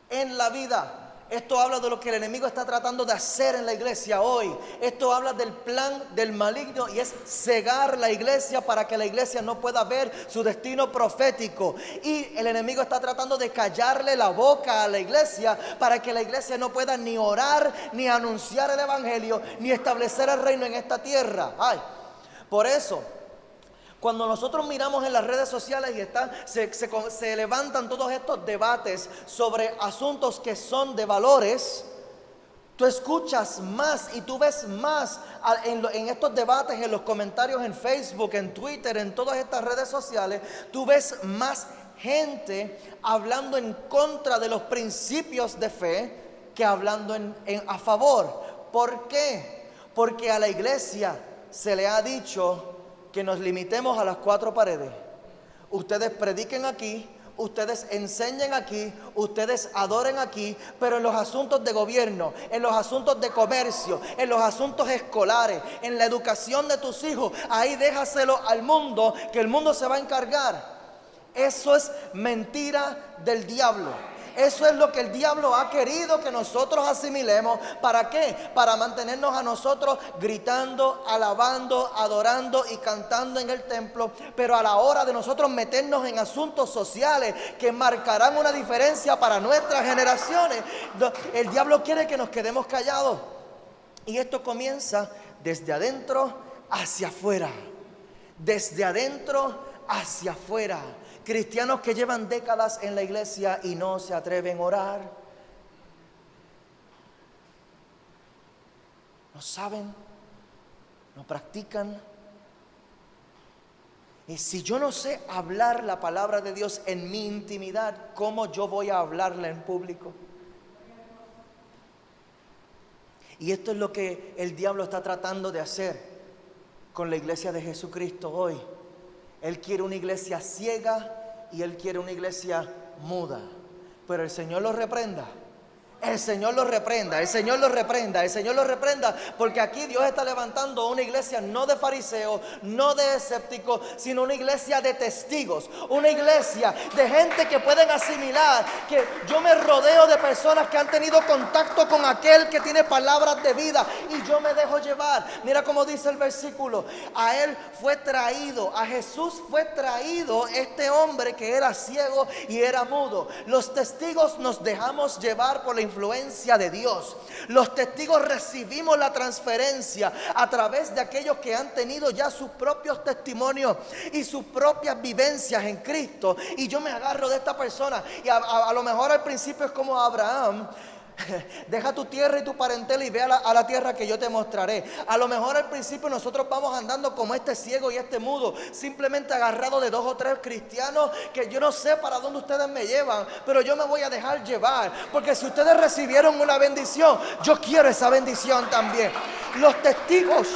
En la vida. Esto habla de lo que el enemigo está tratando de hacer en la iglesia hoy. Esto habla del plan del maligno y es cegar la iglesia para que la iglesia no pueda ver su destino profético. Y el enemigo está tratando de callarle la boca a la iglesia para que la iglesia no pueda ni orar, ni anunciar el evangelio, ni establecer el reino en esta tierra. Por eso, cuando nosotros miramos en las redes sociales y se levantan todos estos debates sobre asuntos que son de valores, tú escuchas más y tú ves más en estos debates, en los comentarios en Facebook, en Twitter, en todas estas redes sociales, tú ves más gente hablando en contra de los principios de fe que hablando a favor. ¿Por qué? Porque a la iglesia se le ha dicho que nos limitemos a las 4 paredes. Ustedes prediquen aquí, ustedes enseñen aquí, ustedes adoren aquí, pero en los asuntos de gobierno, en los asuntos de comercio, en los asuntos escolares, en la educación de tus hijos, ahí déjaselo al mundo, que el mundo se va a encargar. Eso es mentira del diablo. Eso es lo que el diablo ha querido que nosotros asimilemos. ¿Para qué? Para mantenernos a nosotros gritando, alabando, adorando y cantando en el templo. Pero a la hora de nosotros meternos en asuntos sociales que marcarán una diferencia para nuestras generaciones, el diablo quiere que nos quedemos callados. Y esto comienza desde adentro hacia afuera. Desde adentro hacia afuera. Cristianos que llevan décadas en la iglesia y no se atreven a orar. No saben, no practican. Y si yo no sé hablar la palabra de Dios en mi intimidad, ¿cómo yo voy a hablarla en público? Y esto es lo que el diablo está tratando de hacer con la iglesia de Jesucristo hoy. Él quiere una iglesia ciega y Él quiere una iglesia muda. Pero el Señor los reprenda. El Señor los reprenda, el Señor los reprenda, el Señor los reprenda, porque aquí Dios está levantando una iglesia no de fariseos, no de escépticos, sino una iglesia de testigos, una iglesia de gente que pueden asimilar que yo me rodeo de personas que han tenido contacto con aquel que tiene palabras de vida y yo me dejo llevar. Mira cómo dice el versículo: a él fue traído, a Jesús fue traído este hombre que era ciego y era mudo. Los testigos nos dejamos llevar por la influencia de Dios. Los testigos recibimos la transferencia a través de aquellos que han tenido ya sus propios testimonios y sus propias vivencias en Cristo. Y yo me agarro de esta persona y a lo mejor al principio es como Abraham. Deja tu tierra y tu parentela y ve a la tierra que yo te mostraré. A lo mejor al principio nosotros vamos andando como este ciego y este mudo, simplemente agarrado de 2 o 3 cristianos que yo no sé para dónde ustedes me llevan, pero yo me voy a dejar llevar, porque si ustedes recibieron una bendición, yo quiero esa bendición también. Los testigos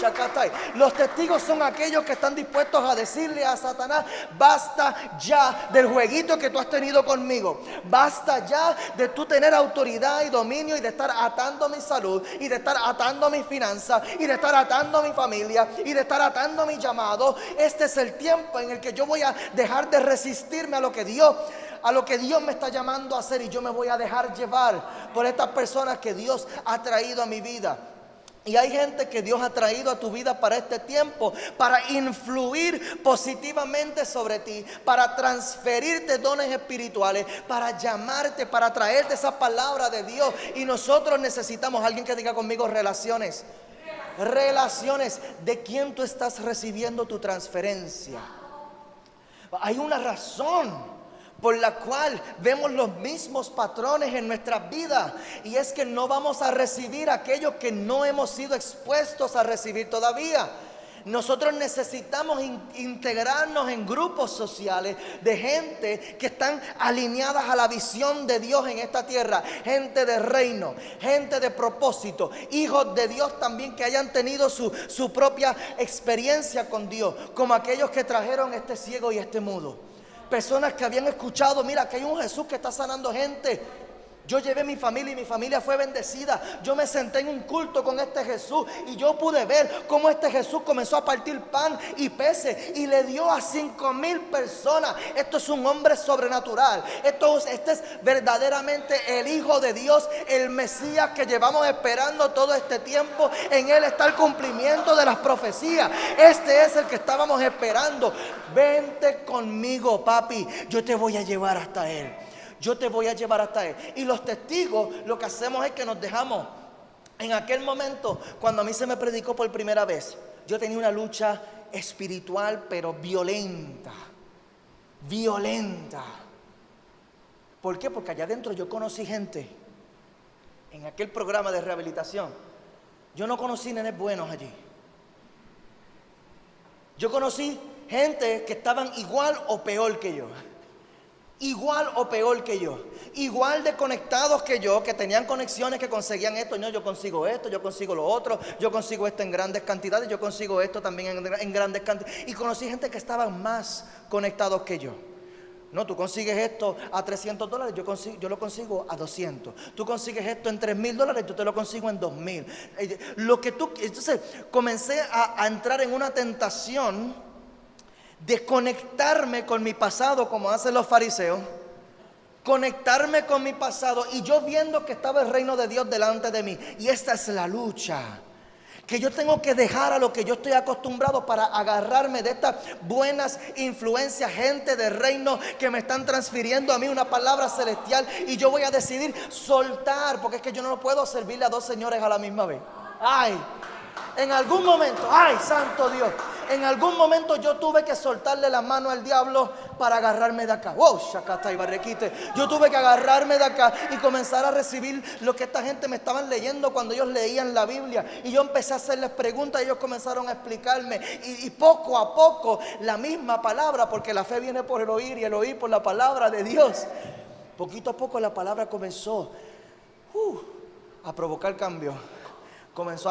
son aquellos que están dispuestos a decirle a Satanás: basta ya del jueguito que tú has tenido conmigo, basta ya de tú tener autoridad y dominio y de estar atando mi salud y de estar atando mis finanzas y de estar atando mi familia y de estar atando mi llamado. Este es el tiempo en el que yo voy a dejar de resistirme a lo que Dios me está llamando a hacer, y yo me voy a dejar llevar por estas personas que Dios ha traído a mi vida. Y hay gente que Dios ha traído a tu vida para este tiempo, para influir positivamente sobre ti, para transferirte dones espirituales, para llamarte, para traerte esa palabra de Dios. Y nosotros necesitamos, alguien que diga conmigo, relaciones. Relaciones. ¿De quién tú estás recibiendo tu transferencia? Hay una razón por la cual vemos los mismos patrones en nuestras vidas, y es que no vamos a recibir aquello que no hemos sido expuestos a recibir todavía. Nosotros necesitamos integrarnos en grupos sociales de gente que están alineadas a la visión de Dios en esta tierra, gente de reino, gente de propósito, hijos de Dios también que hayan tenido su propia experiencia con Dios, como aquellos que trajeron este ciego y este mudo. Personas que habían escuchado: mira, que hay un Jesús que está sanando gente. Yo llevé a mi familia y mi familia fue bendecida. Yo me senté en un culto con este Jesús y yo pude ver cómo este Jesús comenzó a partir pan y peces y le dio a 5,000 personas. Esto es un hombre sobrenatural. Este es verdaderamente el Hijo de Dios, el Mesías que llevamos esperando todo este tiempo. En Él está el cumplimiento de las profecías. Este es el que estábamos esperando. Vente conmigo, papi. Yo te voy a llevar hasta Él. Yo te voy a llevar hasta Él. Y los testigos, lo que hacemos es que nos dejamos. En aquel momento, cuando a mí se me predicó por primera vez, yo tenía una lucha espiritual, pero violenta. Violenta. ¿Por qué? Porque allá adentro yo conocí gente. En aquel programa de rehabilitación, yo no conocí nenes buenos allí. Yo conocí gente que estaban igual o peor que yo. Igual o peor que yo, igual de conectados que yo, que tenían conexiones, que conseguían esto. No, yo consigo esto, yo consigo lo otro, yo consigo esto en grandes cantidades, yo consigo esto también en grandes cantidades. Y conocí gente que estaban más conectados que yo. No, tú consigues esto a $300, yo lo consigo a 200. Tú consigues esto en $3,000, yo te lo consigo en 2,000. Entonces comencé a entrar en una tentación de conectarme con mi pasado, como hacen los fariseos. Conectarme con mi pasado, y yo viendo que estaba el reino de Dios delante de mí. Y esta es la lucha, que yo tengo que dejar a lo que yo estoy acostumbrado para agarrarme de estas buenas influencias, gente de reino que me están transfiriendo a mí una palabra celestial, y yo voy a decidir soltar, porque es que yo no puedo servirle a 2 señores a la misma vez. En algún momento, santo Dios, en algún momento yo tuve que soltarle la mano al diablo para agarrarme de acá. Wow, shakata y barrequite. Yo tuve que agarrarme de acá y comenzar a recibir lo que esta gente me estaban leyendo cuando ellos leían la Biblia. Y yo empecé a hacerles preguntas y ellos comenzaron a explicarme. Y poco a poco la misma palabra, porque la fe viene por el oír y el oír por la palabra de Dios. Poquito a poco la palabra comenzó a provocar cambio. Comenzó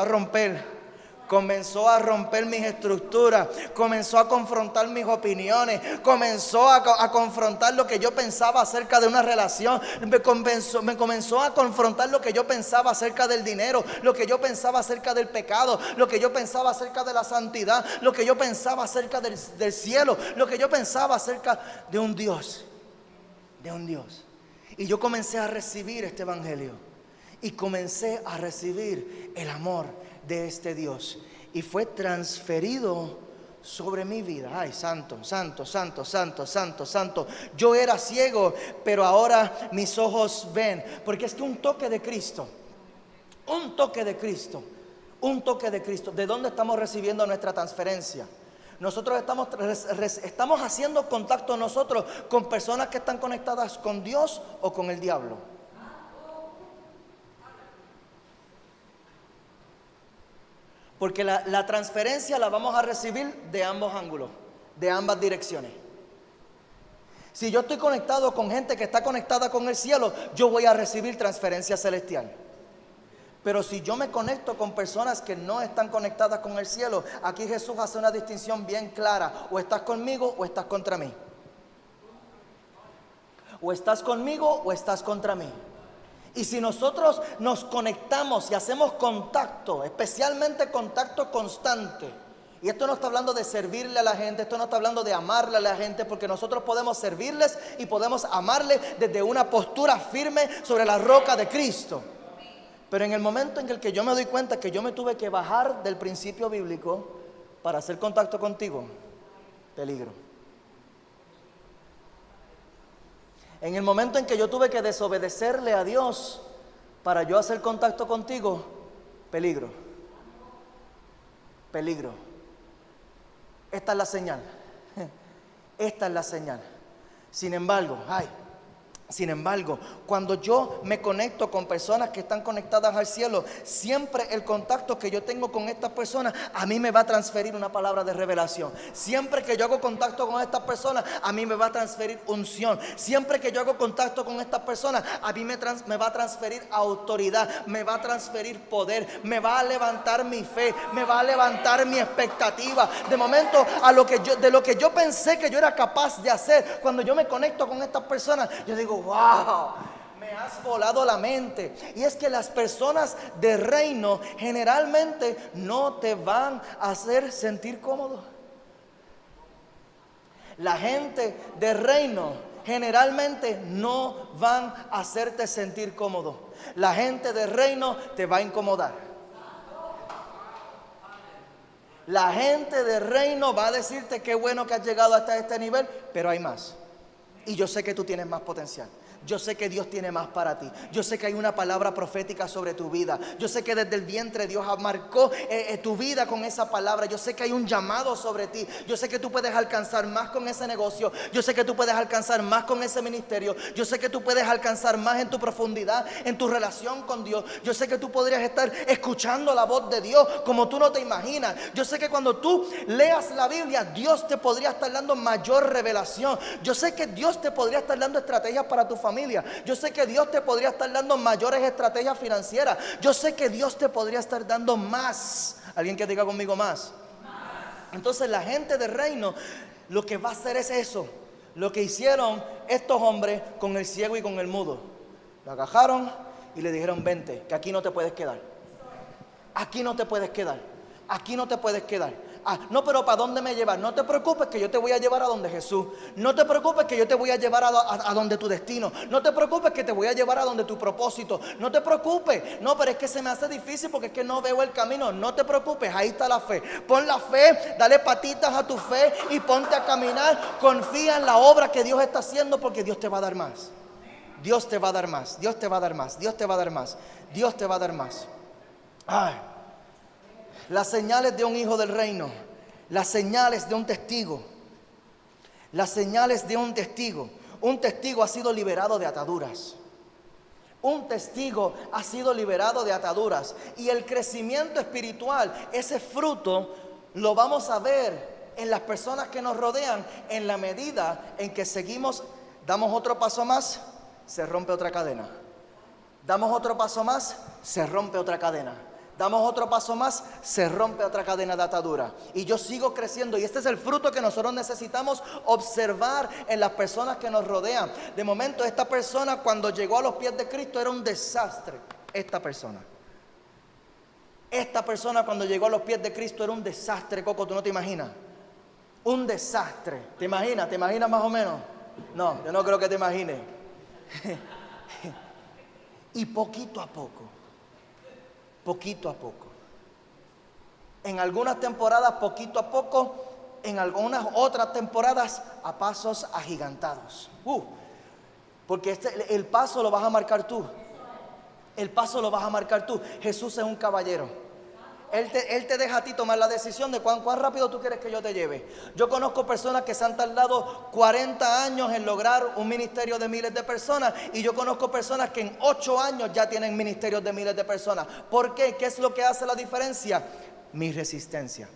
a romper mis estructuras, comenzó a confrontar mis opiniones, comenzó a confrontar lo que yo pensaba acerca de una relación, me comenzó a confrontar lo que yo pensaba acerca del dinero, lo que yo pensaba acerca del pecado, lo que yo pensaba acerca de la santidad, lo que yo pensaba acerca del cielo, lo que yo pensaba acerca de un Dios. Y yo comencé a recibir este evangelio y comencé a recibir el amor de este Dios, y fue transferido sobre mi vida. Ay, santo. Yo era ciego, pero ahora mis ojos ven, porque es que un toque de Cristo. ¿De dónde estamos recibiendo nuestra transferencia? Nosotros estamos haciendo contacto nosotros con personas que están conectadas con Dios o con el diablo. Porque la transferencia la vamos a recibir de ambos ángulos, de ambas direcciones. Si yo estoy conectado con gente que está conectada con el cielo, yo voy a recibir transferencia celestial. Pero si yo me conecto con personas que no están conectadas con el cielo, aquí Jesús hace una distinción bien clara. O estás conmigo o estás contra mí. O estás conmigo o estás contra mí. Y si nosotros nos conectamos y hacemos contacto, especialmente contacto constante, y esto no está hablando de servirle a la gente, esto no está hablando de amarle a la gente, porque nosotros podemos servirles y podemos amarle desde una postura firme sobre la roca de Cristo. Pero en el momento en el que yo me doy cuenta que yo me tuve que bajar del principio bíblico para hacer contacto contigo, peligro. En el momento en que yo tuve que desobedecerle a Dios para yo hacer contacto contigo, peligro. Peligro. Esta es la señal. Esta es la señal. Sin embargo, cuando yo me conecto con personas que están conectadas al cielo, siempre el contacto que yo tengo con estas personas a mí me va a transferir una palabra de revelación. Siempre que yo hago contacto con estas personas, a mí me va a transferir unción. Siempre que yo hago contacto con estas personas, a mí me va a transferir autoridad, me va a transferir poder, me va a levantar mi fe, me va a levantar mi expectativa. De momento, de lo que yo pensé que yo era capaz de hacer, cuando yo me conecto con estas personas, yo digo, wow, me has volado la mente. Y es que las personas de reino generalmente no te van a hacer sentir cómodo. La gente de reino generalmente no van a hacerte sentir cómodo. La gente de reino te va a incomodar. La gente de reino va a decirte qué bueno que has llegado hasta este nivel, pero hay más. Y yo sé que tú tienes más potencial. Yo sé que Dios tiene más para ti. Yo sé que hay una palabra profética sobre tu vida. Yo sé que desde el vientre Dios marcó tu vida con esa palabra. Yo sé que hay un llamado sobre ti. Yo sé que tú puedes alcanzar más con ese negocio. Yo sé que tú puedes alcanzar más con ese ministerio. Yo sé que tú puedes alcanzar más en tu profundidad, en tu relación con Dios. Yo sé que tú podrías estar escuchando la voz de Dios como tú no te imaginas. Yo sé que cuando tú leas la Biblia, Dios te podría estar dando mayor revelación. Yo sé que Dios te podría estar dando estrategias para tu familia. Yo sé que Dios te podría estar dando mayores estrategias financieras. Yo sé que Dios te podría estar dando más. Alguien que diga conmigo más. Entonces la gente de reino lo que va a hacer es eso. Lo que hicieron estos hombres con el ciego y con el mudo. Lo agajaron y le dijeron, vente, que aquí no te puedes quedar. Aquí no te puedes quedar. Aquí no te puedes quedar. No, pero ¿para dónde me llevas? No te preocupes que yo te voy a llevar a donde Jesús. No te preocupes que yo te voy a llevar a donde tu destino. No te preocupes que te voy a llevar a donde tu propósito. No te preocupes. No, pero es que se me hace difícil porque es que no veo el camino. No te preocupes, ahí está la fe. Pon la fe, dale patitas a tu fe y ponte a caminar. Confía en la obra que Dios está haciendo porque Dios te va a dar más. Dios te va a dar más. Dios te va a dar más. Dios te va a dar más. Dios te va a dar más. Las señales de un hijo del reino, las señales de un testigo, las señales de un testigo. Un testigo ha sido liberado de ataduras. Un testigo ha sido liberado de ataduras. Y el crecimiento espiritual, ese fruto, lo vamos a ver en las personas que nos rodean en la medida en que seguimos, damos otro paso más, se rompe otra cadena. Damos otro paso más, se rompe otra cadena. Damos otro paso más, se rompe otra cadena de atadura. Y yo sigo creciendo. Y este es el fruto que nosotros necesitamos observar en las personas que nos rodean. De momento, esta persona cuando llegó a los pies de Cristo era un desastre. Esta persona cuando llegó a los pies de Cristo era un desastre, Coco, tú no te imaginas. Un desastre. ¿Te imaginas? ¿Te imaginas más o menos? No, yo no creo que te imagines. Y poquito a poco, en algunas temporadas poquito a poco, en algunas otras temporadas a pasos agigantados. Porque el paso lo vas a marcar tú. El paso lo vas a marcar tú. Jesús es un caballero. Él te deja a ti tomar la decisión de cuán rápido tú quieres que yo te lleve. Yo conozco personas que se han tardado 40 años en lograr un ministerio de miles de personas. Y yo conozco personas que en 8 años ya tienen ministerios de miles de personas. ¿Por qué? ¿Qué es lo que hace la diferencia? mi resistencia.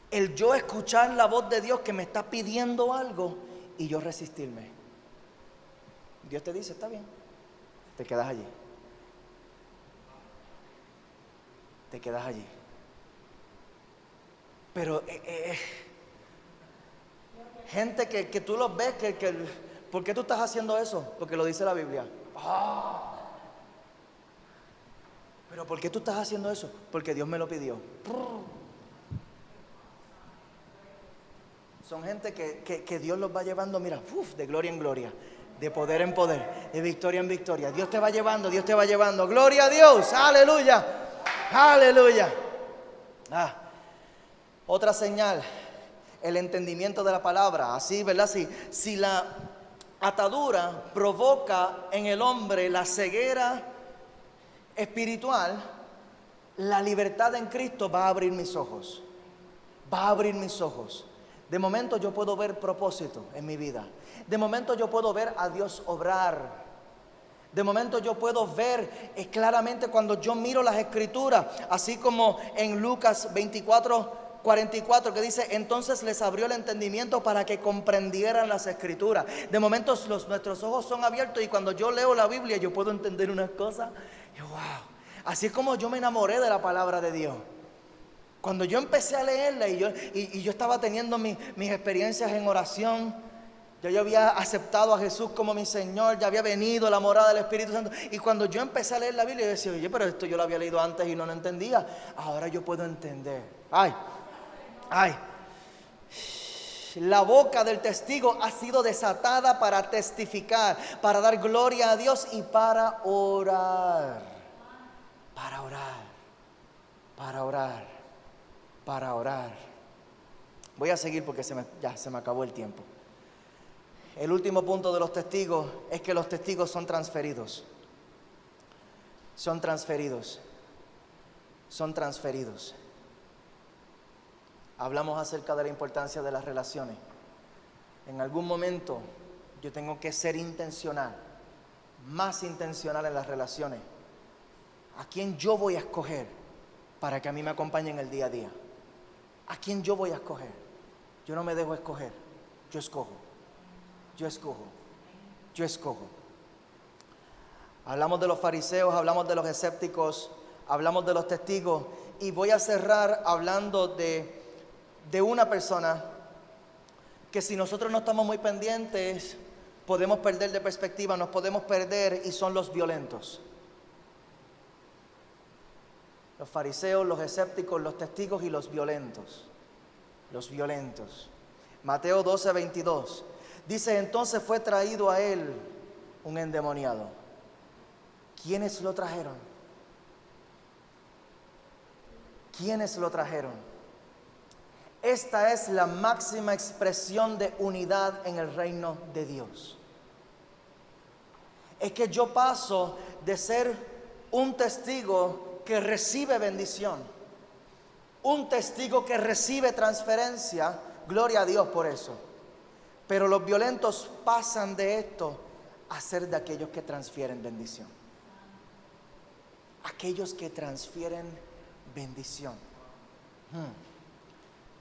El yo escuchar la voz de Dios que me está pidiendo algo y yo resistirme. Dios te dice, está bien, te quedas allí. Te quedas allí. Pero gente que tú los ves, ¿por qué tú estás haciendo eso? Porque lo dice la Biblia. Pero ¿por qué tú estás haciendo eso? Porque Dios me lo pidió. Son gente que Dios los va llevando, mira, de gloria en gloria, de poder en poder, de victoria en victoria. Dios te va llevando, Dios te va llevando. Gloria a Dios, aleluya, aleluya. Otra señal, el entendimiento de la palabra. Así, ¿verdad? Si la atadura provoca en el hombre la ceguera espiritual, la libertad en Cristo va a abrir mis ojos. Va a abrir mis ojos. De momento yo puedo ver propósito en mi vida. De momento yo puedo ver a Dios obrar. De momento yo puedo ver claramente cuando yo miro las escrituras. Así como en Lucas 24:44 que dice, entonces les abrió el entendimiento para que comprendieran las escrituras. De momento nuestros ojos son abiertos y cuando yo leo la Biblia yo puedo entender unas cosas. Y wow, así es como yo me enamoré de la palabra de Dios. Cuando yo empecé a leerla y yo estaba teniendo mis experiencias en oración, yo había aceptado a Jesús como mi Señor, ya había venido la morada del Espíritu Santo. Y cuando yo empecé a leer la Biblia, yo decía, oye, pero esto yo lo había leído antes y no lo entendía. Ahora yo puedo entender. Ay. La boca del testigo ha sido desatada para testificar, para dar gloria a Dios y para orar. Para orar. Voy a seguir porque se me acabó el tiempo. El último punto de los testigos es que los testigos son transferidos. Son transferidos. Hablamos acerca de la importancia de las relaciones. En algún momento yo tengo que ser intencional, más intencional en las relaciones. ¿A quién yo voy a escoger para que a mí me acompañe en el día a día? ¿A quién yo voy a escoger? Yo no me dejo escoger, yo escojo. Hablamos de los fariseos, hablamos de los escépticos, hablamos de los testigos y voy a cerrar hablando de una persona que si nosotros no estamos muy pendientes podemos perder de perspectiva, nos podemos perder, y son los violentos. Los fariseos, los escépticos, los testigos y los violentos. Mateo 12:22 dice, entonces fue traído a él un endemoniado. ¿Quiénes lo trajeron? Esta es la máxima expresión de unidad en el reino de Dios. Es que yo paso de ser un testigo que recibe bendición, un testigo que recibe transferencia, gloria a Dios por eso. Pero los violentos pasan de esto a ser de aquellos que transfieren bendición. Aquellos que transfieren bendición.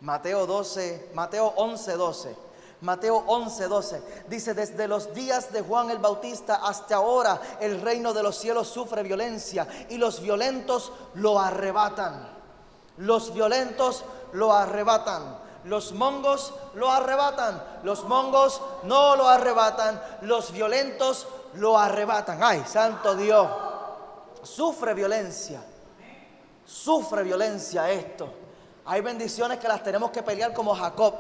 Mateo 11:12 dice, desde los días de Juan el Bautista hasta ahora el reino de los cielos sufre violencia y los violentos lo arrebatan. Los mongos lo arrebatan, los mongos no lo arrebatan, los violentos lo arrebatan. Ay, santo Dios, sufre violencia esto. Hay bendiciones que las tenemos que pelear como Jacob.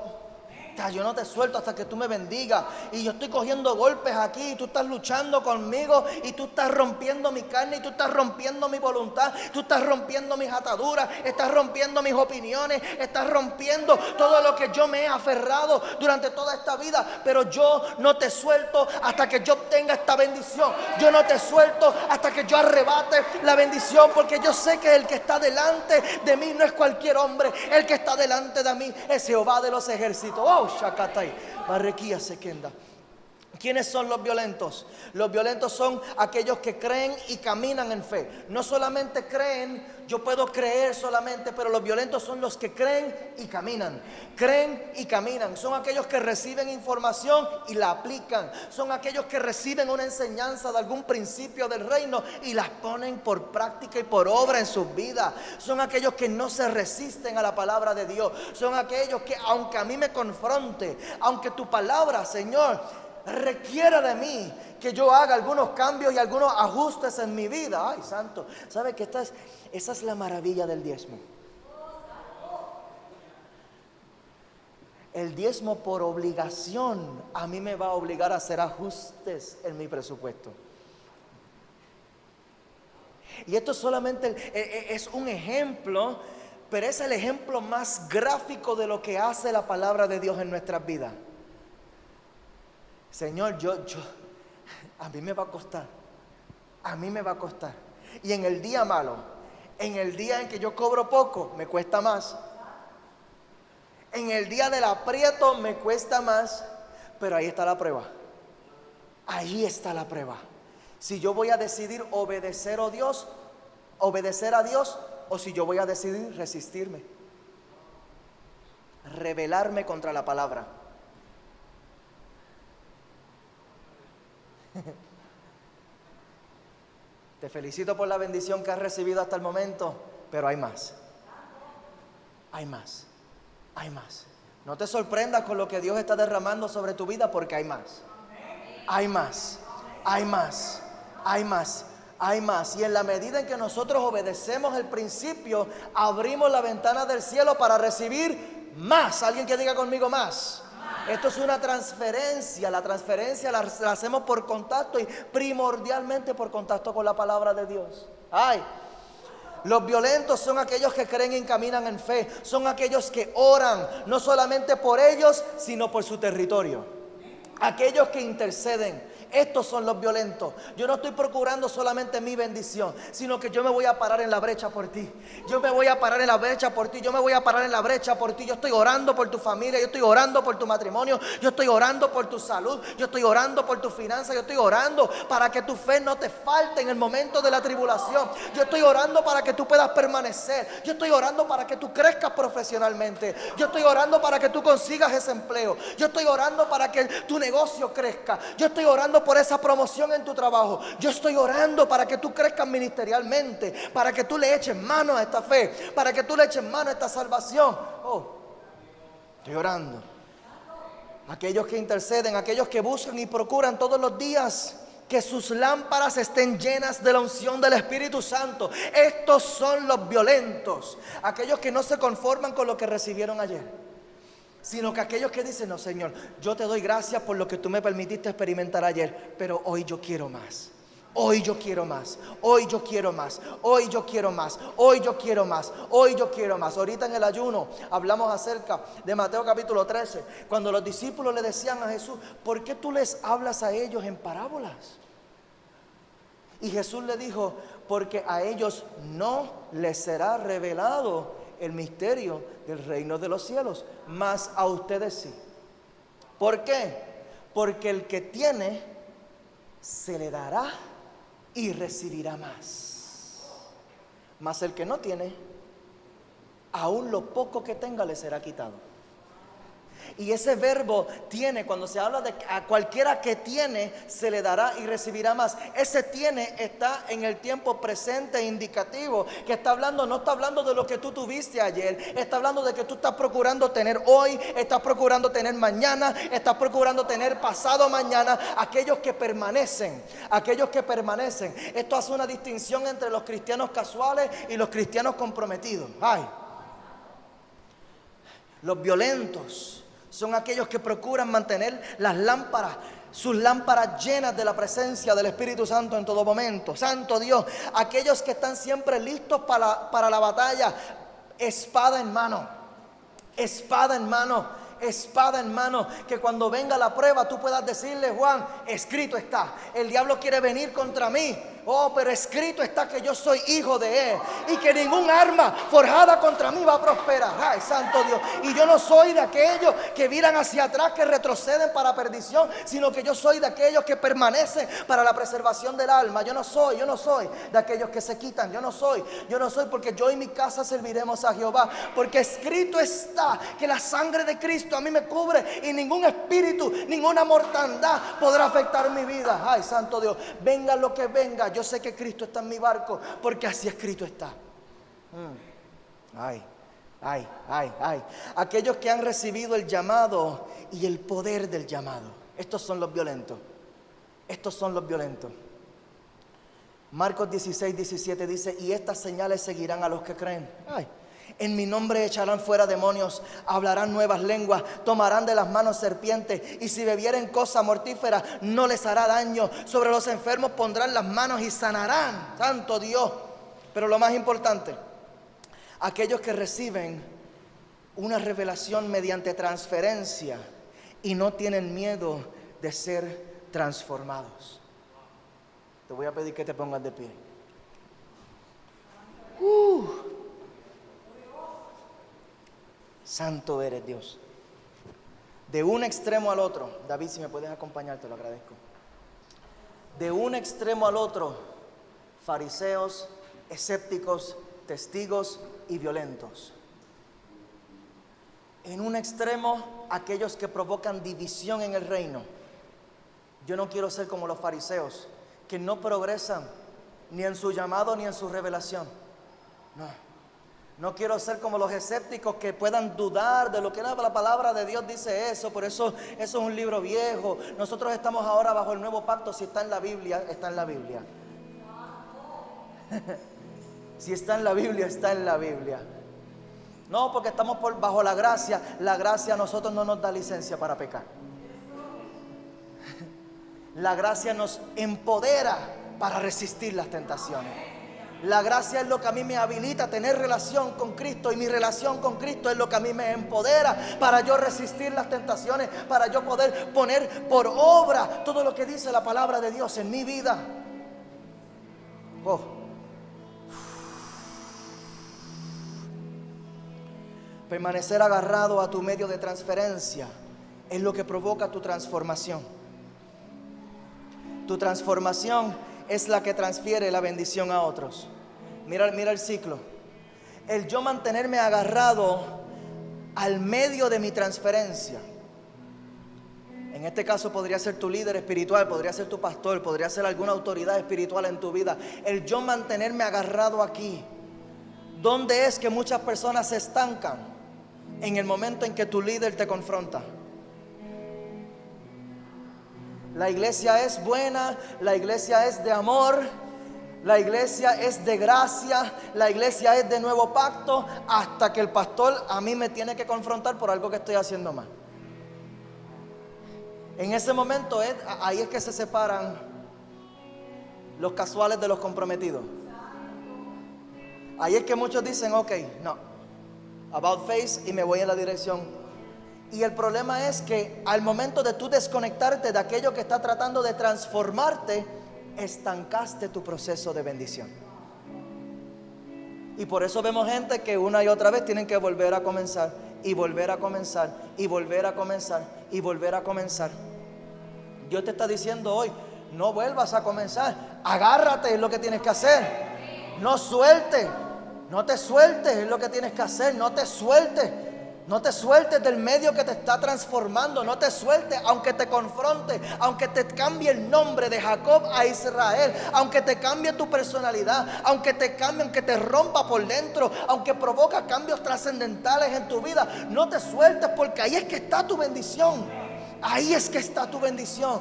Yo no te suelto hasta que tú me bendigas. Y yo estoy cogiendo golpes aquí y tú estás luchando conmigo y tú estás rompiendo mi carne y tú estás rompiendo mi voluntad. Tú estás rompiendo mis ataduras, estás rompiendo mis opiniones, estás rompiendo todo lo que yo me he aferrado durante toda esta vida. Pero yo no te suelto hasta que yo obtenga esta bendición. Yo no te suelto hasta que yo arrebate la bendición, porque yo sé que el que está delante de mí no es cualquier hombre. El que está delante de mí es Jehová de los ejércitos. Oh, Shakatai, Barrequía Sequenda. ¿Quiénes son los violentos? Los violentos son aquellos que creen y caminan en fe. No solamente creen, yo puedo creer solamente, pero los violentos son los que creen y caminan. Creen y caminan. Son aquellos que reciben información y la aplican. Son aquellos que reciben una enseñanza de algún principio del reino y las ponen por práctica y por obra en sus vidas. Son aquellos que no se resisten a la palabra de Dios. Son aquellos que, aunque a mí me confronte, aunque tu palabra, Señor, requiera de mí que yo haga algunos cambios y algunos ajustes en mi vida. Ay, santo, ¿sabe que esa es la maravilla del diezmo? El diezmo por obligación a mí me va a obligar a hacer ajustes en mi presupuesto. Y esto solamente es un ejemplo, pero es el ejemplo más gráfico de lo que hace la palabra de Dios en nuestras vidas. Señor, a mí me va a costar, a mí me va a costar. Y en el día malo, en el día en que yo cobro poco, me cuesta más. En el día del aprieto me cuesta más, pero ahí está la prueba. Ahí está la prueba. Si yo voy a decidir obedecer a Dios, o si yo voy a decidir resistirme, rebelarme contra la palabra. Te felicito por la bendición que has recibido hasta el momento, pero hay más. Hay más. Hay más. No te sorprendas con lo que Dios está derramando sobre tu vida, porque hay más. Hay más. Hay más. Hay más. Hay más. Y en la medida en que nosotros obedecemos el principio, abrimos la ventana del cielo para recibir más. Alguien que diga conmigo más. Esto es una transferencia. La transferencia la hacemos por contacto y primordialmente por contacto con la palabra de Dios. Ay, los violentos son aquellos que creen y caminan en fe. Son aquellos que oran no solamente por ellos, sino por su territorio. Aquellos que interceden. Estos son los violentos. Yo no estoy procurando solamente mi bendición, sino que yo me voy a parar en la brecha por ti. Yo me voy a parar en la brecha por ti. Yo me voy a parar en la brecha por ti. Yo estoy orando por tu familia. Yo estoy orando por tu matrimonio. Yo estoy orando por tu salud. Yo estoy orando por tu finanzas. Yo estoy orando para que tu fe no te falte en el momento de la tribulación. Yo estoy orando para que tú puedas permanecer. Yo estoy orando para que tú crezcas profesionalmente. Yo estoy orando para que tú consigas ese empleo. Yo estoy orando para que tu negocio crezca. Yo estoy orando por esa promoción en tu trabajo. Yo estoy orando para que tú crezcas ministerialmente, para que tú le eches mano a esta fe, para que tú le eches mano a esta salvación. Oh, estoy orando. Aquellos que interceden, aquellos que buscan y procuran todos los días que sus lámparas estén llenas de la unción del Espíritu Santo. Estos son los violentos, aquellos que no se conforman con lo que recibieron ayer, sino que aquellos que dicen: no, Señor, yo te doy gracias por lo que tú me permitiste experimentar ayer, pero hoy yo quiero más. Hoy yo quiero más. Hoy yo quiero más. Hoy yo quiero más. Hoy yo quiero más. Hoy yo quiero más. Ahorita en el ayuno hablamos acerca de Mateo capítulo 13, cuando los discípulos le decían a Jesús: ¿por qué tú les hablas a ellos en parábolas? Y Jesús le dijo: porque a ellos no les será revelado el misterio del reino de los cielos, mas a ustedes sí. ¿Por qué? Porque el que tiene se le dará y recibirá más, mas el que no tiene, aún lo poco que tenga le será quitado. Y ese verbo tiene, cuando se habla de a cualquiera que tiene, se le dará y recibirá más. Ese tiene está en el tiempo presente indicativo, que está hablando, no está hablando de lo que tú tuviste ayer, está hablando de que tú estás procurando tener hoy, estás procurando tener mañana, estás procurando tener pasado mañana. Aquellos que permanecen, aquellos que permanecen. Esto hace una distinción entre los cristianos casuales y los cristianos comprometidos. Ay, los violentos son aquellos que procuran mantener las lámparas, sus lámparas llenas de la presencia del Espíritu Santo en todo momento. Santo Dios, aquellos que están siempre listos para la batalla, espada en mano, espada en mano, espada en mano, que cuando venga la prueba tú puedas decirle: Juan, escrito está, el diablo quiere venir contra mí, Oh, pero escrito está que yo soy hijo de Él y que ningún arma forjada contra mí va a prosperar. Ay, santo Dios. Y yo no soy de aquellos que miran hacia atrás, que retroceden para perdición, sino que yo soy de aquellos que permanecen para la preservación del alma. Yo no soy de aquellos que se quitan. Yo no soy, porque yo y mi casa serviremos a Jehová. Porque escrito está que la sangre de Cristo a mí me cubre y ningún espíritu, ninguna mortandad podrá afectar mi vida. Ay, santo Dios, venga lo que venga, yo sé que Cristo está en mi barco, porque así escrito está. Ay. Aquellos que han recibido el llamado y el poder del llamado. Estos son los violentos. Marcos 16:17 dice: y estas señales seguirán a los que creen. En mi nombre echarán fuera demonios, hablarán nuevas lenguas, tomarán de las manos serpientes, y si bebieren cosa mortífera no les hará daño. Sobre los enfermos pondrán las manos y sanarán. Santo Dios. Pero lo más importante, aquellos que reciben una revelación mediante transferencia y no tienen miedo de ser transformados. Te voy a pedir que te pongas de pie. Santo eres, Dios. De un extremo al otro, David, si me puedes acompañar, te lo agradezco. De un extremo al otro, fariseos, escépticos, testigos y violentos. En un extremo, aquellos que provocan división en el reino. Yo no quiero ser como los fariseos, que no progresan ni en su llamado ni en su revelación. No quiero ser como los escépticos que puedan dudar de lo que la palabra de Dios dice eso. Por eso es un libro viejo. Nosotros estamos ahora bajo el nuevo pacto. Si está en la Biblia, está en la Biblia. Si está en la Biblia, está en la Biblia. No, porque estamos bajo la gracia. La gracia a nosotros no nos da licencia para pecar. La gracia nos empodera para resistir las tentaciones. La gracia es lo que a mí me habilita a tener relación con Cristo, y mi relación con Cristo es lo que a mí me empodera para yo resistir las tentaciones, para yo poder poner por obra todo lo que dice la palabra de Dios en mi vida. Permanecer agarrado a tu medio de transferencia es lo que provoca tu transformación. Tu transformación es la que transfiere la bendición a otros. Mira el ciclo. El yo mantenerme agarrado al medio de mi transferencia. En este caso podría ser tu líder espiritual, podría ser tu pastor, podría ser alguna autoridad espiritual en tu vida. El yo mantenerme agarrado aquí. ¿Dónde es que muchas personas se estancan? En el momento en que tu líder te confronta. La iglesia es buena, la iglesia es de amor, la iglesia es de gracia, la iglesia es de nuevo pacto, hasta que el pastor a mí me tiene que confrontar por algo que estoy haciendo mal. En ese momento ahí es que se separan los casuales de los comprometidos. Ahí es que muchos dicen, ok, no, about face, y me voy en la dirección. Y el problema es que al momento de tú desconectarte de aquello que está tratando de transformarte, estancaste tu proceso de bendición. Y por eso vemos gente que una y otra vez tienen que volver a comenzar, y volver a comenzar, y volver a comenzar, y volver a comenzar. Dios te está diciendo hoy, no vuelvas a comenzar, agárrate, es lo que tienes que hacer. No sueltes, no te sueltes, es lo que tienes que hacer, no te sueltes. No te sueltes del medio que te está transformando. No te sueltes aunque te confronte, aunque te cambie el nombre de Jacob a Israel, aunque te cambie tu personalidad, aunque te cambie, aunque te rompa por dentro, aunque provoca cambios trascendentales en tu vida. No te sueltes, porque ahí es que está tu bendición. Ahí es que está tu bendición.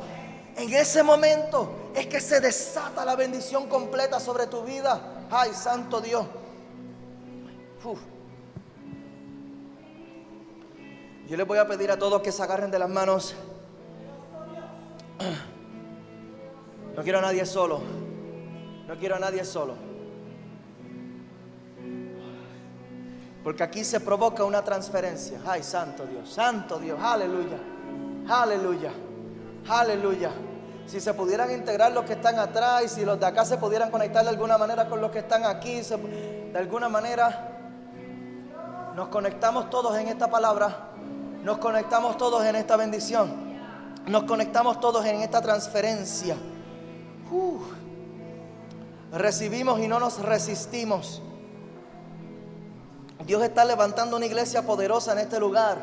En ese momento es que se desata la bendición completa sobre tu vida. Ay, santo Dios. Yo les voy a pedir a todos que se agarren de las manos. No quiero a nadie solo. No quiero a nadie solo. Porque aquí se provoca una transferencia. Ay, santo Dios, aleluya, aleluya, aleluya. Si se pudieran integrar los que están atrás y si los de acá se pudieran conectar de alguna manera con los que están aquí, de alguna manera nos conectamos todos en esta palabra, nos conectamos todos en esta bendición, nos conectamos todos en esta transferencia. Recibimos y no nos resistimos. Dios está levantando una iglesia poderosa en este lugar,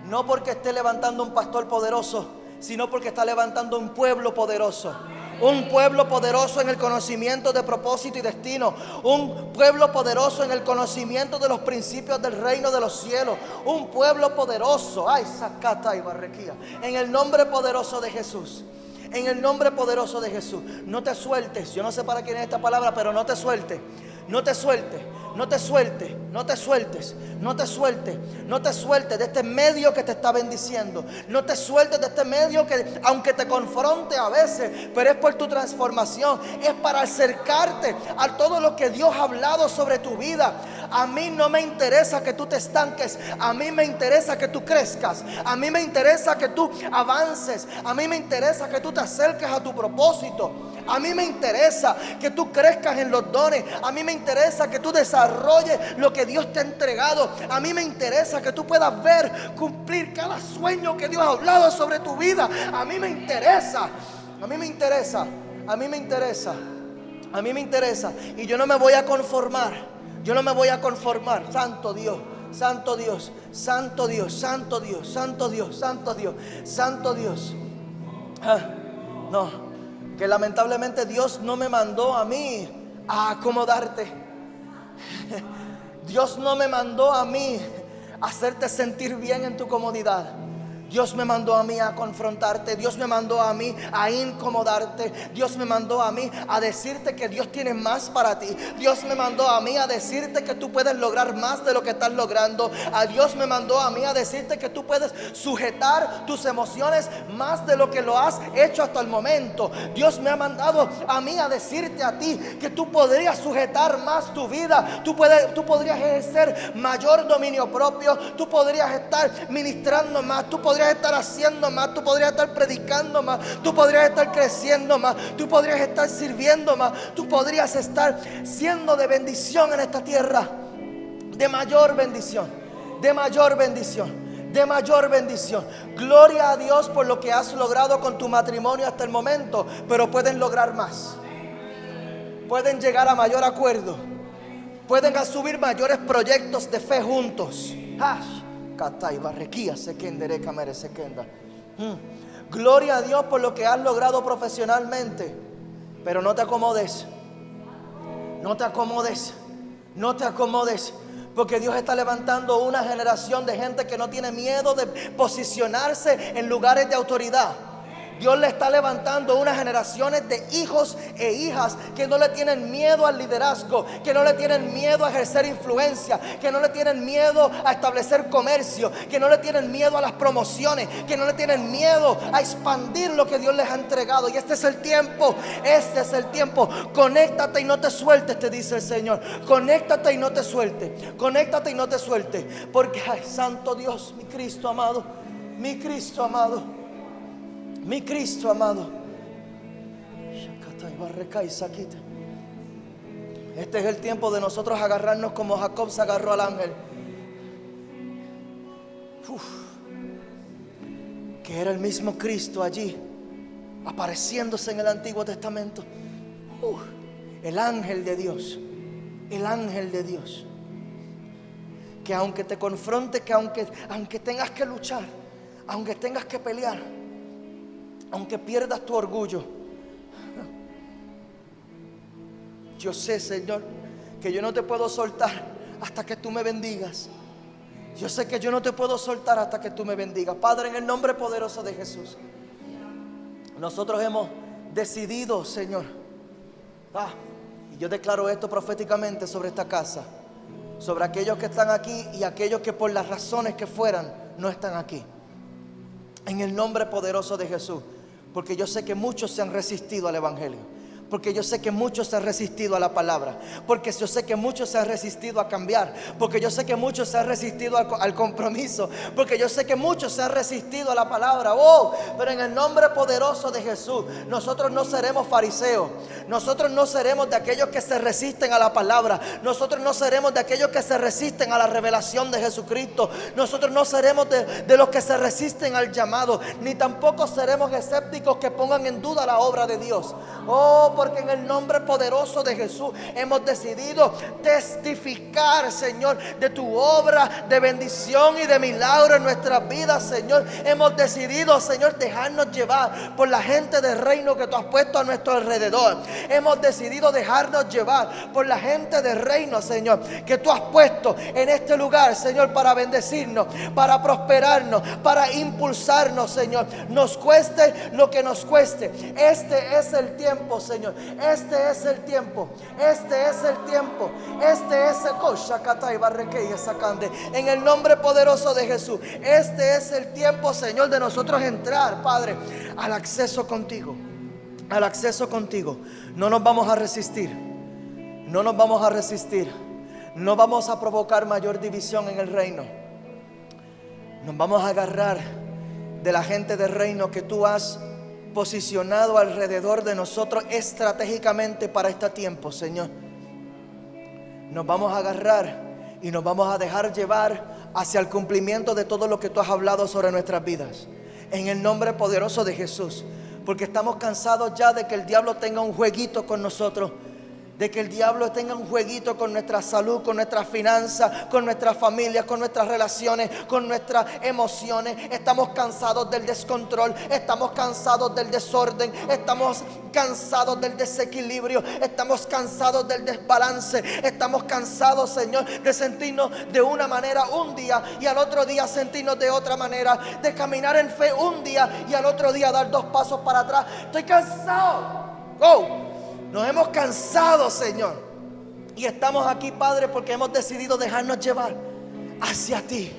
no porque esté levantando un pastor poderoso, sino porque está levantando un pueblo poderoso. Un pueblo poderoso en el conocimiento de propósito y destino. Un pueblo poderoso en el conocimiento de los principios del reino de los cielos. Un pueblo poderoso. Ay, sacata y barrequía. En el nombre poderoso de Jesús. En el nombre poderoso de Jesús. No te sueltes. Yo no sé para quién es esta palabra, pero no te sueltes. No te sueltes. No te sueltes, no te sueltes, no te sueltes, no te sueltes de este medio que te está bendiciendo. No te sueltes de este medio que, aunque te confronte a veces, pero es por tu transformación, es para acercarte a todo lo que Dios ha hablado sobre tu vida. A mí no me interesa que tú te estanques, a mí me interesa que tú crezcas, a mí me interesa que tú avances, a mí me interesa que tú te acerques a tu propósito. A mí me interesa que tú crezcas en los dones. A mí me interesa que tú desarrolles lo que Dios te ha entregado. A mí me interesa que tú puedas ver cumplir cada sueño que Dios ha hablado sobre tu vida. A mí me interesa. A mí me interesa. A mí me interesa. A mí me interesa. Y yo no me voy a conformar. Yo no me voy a conformar. Santo Dios. Santo Dios. Santo Dios. Santo Dios. Santo Dios. Santo Dios. Santo Dios. No. Que lamentablemente Dios no me mandó a mí a acomodarte. Dios no me mandó a mí a hacerte sentir bien en tu comodidad. Dios me mandó a mí a confrontarte. Dios me mandó a mí a incomodarte. Dios me mandó a mí a decirte que Dios tiene más para ti. Dios me mandó a mí a decirte que tú puedes lograr más de lo que estás logrando. A Dios me mandó a mí a decirte que tú puedes sujetar tus emociones más de lo que lo has hecho hasta el momento. Dios me ha mandado a mí a decirte a ti que tú podrías sujetar más tu vida. Tú podrías ejercer mayor dominio propio. Tú podrías estar ministrando más. Tú podrías estar haciendo más, tú podrías estar predicando más, tú podrías estar creciendo más, tú podrías estar sirviendo más, tú podrías estar siendo de bendición en esta tierra, de mayor bendición, de mayor bendición, de mayor bendición. Gloria a Dios por lo que has logrado con tu matrimonio hasta el momento, pero pueden lograr más, pueden llegar a mayor acuerdo, pueden asumir mayores proyectos de fe juntos. Gloria a Dios por lo que has logrado profesionalmente, pero no te acomodes, no te acomodes, no te acomodes, porque Dios está levantando una generación de gente que no tiene miedo de posicionarse en lugares de autoridad. Dios le está levantando unas generaciones de hijos e hijas que no le tienen miedo al liderazgo, que no le tienen miedo a ejercer influencia, que no le tienen miedo a establecer comercio, que no le tienen miedo a las promociones, que no le tienen miedo a expandir lo que Dios les ha entregado. Y este es el tiempo, este es el tiempo. Conéctate y no te sueltes, te dice el Señor. Conéctate y no te sueltes, conéctate y no te sueltes, porque ay, santo Dios, mi Cristo amado, mi Cristo amado, mi Cristo amado. Este es el tiempo de nosotros agarrarnos como Jacob se agarró al ángel. Que era el mismo Cristo allí, apareciéndose en el Antiguo Testamento. El ángel de Dios. El ángel de Dios. Que aunque te confronte, que aunque tengas que luchar, aunque tengas que pelear, aunque pierdas tu orgullo, yo sé, Señor, que yo no te puedo soltar hasta que tú me bendigas. Yo sé que yo no te puedo soltar hasta que tú me bendigas. Padre, en el nombre poderoso de Jesús, nosotros hemos decidido, Señor, y yo declaro esto proféticamente sobre esta casa, sobre aquellos que están aquí y aquellos que por las razones que fueran no están aquí. En el nombre poderoso de Jesús. Porque yo sé que muchos se han resistido al Evangelio. Porque yo sé que muchos se han resistido a la palabra. Porque yo sé que muchos se han resistido a cambiar. Porque yo sé que muchos se han resistido al compromiso. Porque yo sé que muchos se han resistido a la palabra. Oh, pero en el nombre poderoso de Jesús, nosotros no seremos fariseos. Nosotros no seremos de aquellos que se resisten a la palabra. Nosotros no seremos de aquellos que se resisten a la revelación de Jesucristo. Nosotros no seremos de los que se resisten al llamado. Ni tampoco seremos escépticos que pongan en duda la obra de Dios. Oh, porque en el nombre poderoso de Jesús hemos decidido testificar, Señor, de tu obra de bendición y de milagro en nuestras vidas, Señor. Hemos decidido, Señor, dejarnos llevar por la gente del reino que tú has puesto a nuestro alrededor. Hemos decidido dejarnos llevar por la gente del reino, Señor, que tú has puesto en este lugar, Señor, para bendecirnos, para prosperarnos, para impulsarnos, Señor. Nos cueste lo que nos cueste. Este es el tiempo, Señor. Este es el tiempo. Este es el tiempo. Este es el en el nombre poderoso de Jesús. Este es el tiempo, Señor, de nosotros entrar, Padre, al acceso contigo. Al acceso contigo. No nos vamos a resistir. No nos vamos a resistir. No vamos a provocar mayor división en el reino. Nos vamos a agarrar de la gente del reino que tú has posicionado alrededor de nosotros estratégicamente para este tiempo, Señor. Nos vamos a agarrar y nos vamos a dejar llevar hacia el cumplimiento de todo lo que tú has hablado sobre nuestras vidas, en el nombre poderoso de Jesús. Porque estamos cansados ya de que el diablo tenga un jueguito con nosotros, de que el diablo tenga un jueguito con nuestra salud, con nuestras finanzas, con nuestras familias, con nuestras relaciones, con nuestras emociones. Estamos cansados del descontrol, estamos cansados del desorden, estamos cansados del desequilibrio, estamos cansados del desbalance, estamos cansados, Señor, de sentirnos de una manera un día y al otro día sentirnos de otra manera, de caminar en fe un día y al otro día dar 2 pasos para atrás. Estoy cansado. ¡Oh! Nos hemos cansado, Señor. Y estamos aquí, Padre, porque hemos decidido dejarnos llevar hacia ti,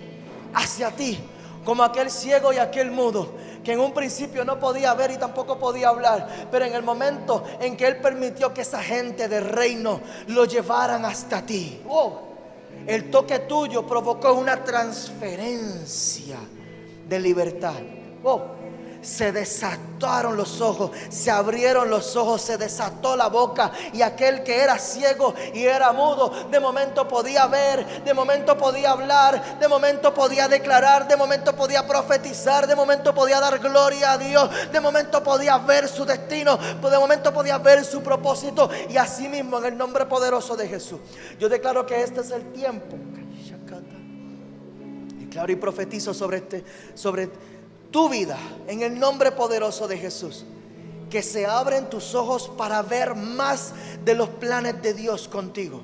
hacia ti. Como aquel ciego y aquel mudo, que en un principio no podía ver y tampoco podía hablar, pero en el momento en que Él permitió que esa gente del reino lo llevaran hasta ti, el toque tuyo provocó una transferencia de libertad. Se desataron los ojos, se abrieron los ojos, se desató la boca, y aquel que era ciego y era mudo, de momento podía ver, de momento podía hablar, de momento podía declarar, de momento podía profetizar, de momento podía dar gloria a Dios, de momento podía ver su destino, de momento podía ver su propósito. Y así mismo, en el nombre poderoso de Jesús, yo declaro que este es el tiempo. Declaro y profetizo sobre tu vida, en el nombre poderoso de Jesús, que se abren tus ojos para ver más de los planes de Dios contigo,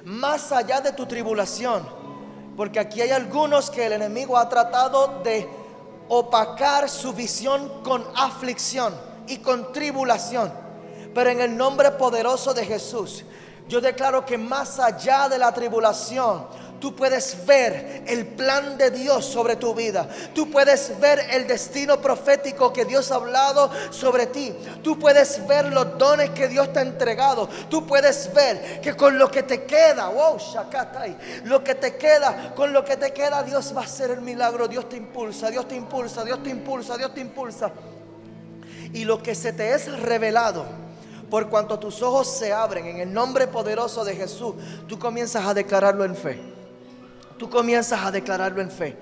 más allá de tu tribulación, porque aquí hay algunos que el enemigo ha tratado de opacar su visión con aflicción y con tribulación. Pero en el nombre poderoso de Jesús, yo declaro que más allá de la tribulación, tú puedes ver el plan de Dios sobre tu vida. Tú puedes ver el destino profético que Dios ha hablado sobre ti. Tú puedes ver los dones que Dios te ha entregado. Tú puedes ver que con lo que te queda, lo que te queda, con lo que te queda, Dios va a hacer el milagro. Dios te impulsa, Dios te impulsa, Dios te impulsa, Dios te impulsa. Y lo que se te es revelado, por cuanto tus ojos se abren en el nombre poderoso de Jesús, tú comienzas a declararlo en fe. Tú comienzas a declararlo en fe.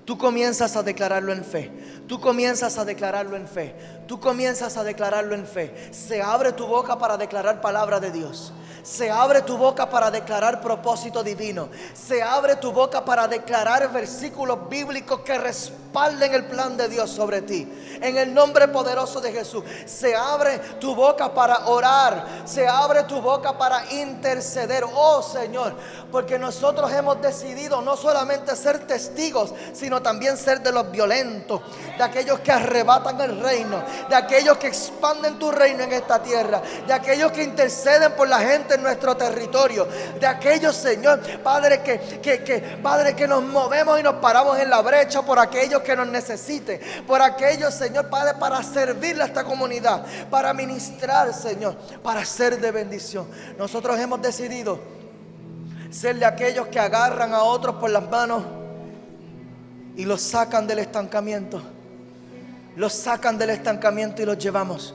Tú comienzas a declararlo en fe. Tú comienzas a declararlo en fe. Tú comienzas a declararlo en fe. Se abre tu boca para declarar palabra de Dios. Se abre tu boca para declarar propósito divino. Se abre tu boca para declarar versículos bíblicos que respalden el plan de Dios sobre ti. En el nombre poderoso de Jesús. Se abre tu boca para orar. Se abre tu boca para interceder. Oh Señor, porque nosotros hemos decidido no solamente ser testigos, sino también ser de los violentos, de aquellos que arrebatan el reino, de aquellos que expanden tu reino en esta tierra, de aquellos que interceden por la gente en nuestro territorio, de aquellos, Señor, Padre, Padre, que nos movemos y nos paramos en la brecha por aquellos que nos necesiten, por aquellos, Señor, Señor Padre, para servirle a esta comunidad, para ministrar, Señor, para ser de bendición. Nosotros hemos decidido ser de aquellos que agarran a otros por las manos y los sacan del estancamiento. Los sacan del estancamiento y los llevamos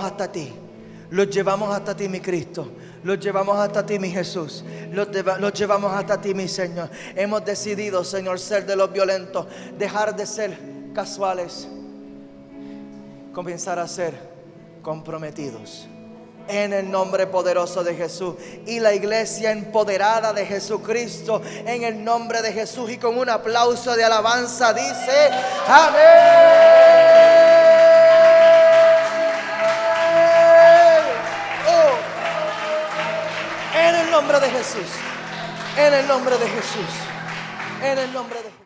hasta ti. Los llevamos hasta ti, mi Cristo. Los llevamos hasta ti, mi Jesús. Los llevamos hasta ti, mi Señor. Hemos decidido, Señor, ser de los violentos, dejar de ser casuales, comenzar a ser comprometidos. En el nombre poderoso de Jesús. Y la iglesia empoderada de Jesucristo, en el nombre de Jesús, y con un aplauso de alabanza dice: amén. En el nombre de Jesús. En el nombre de Jesús. En el nombre de Jesús.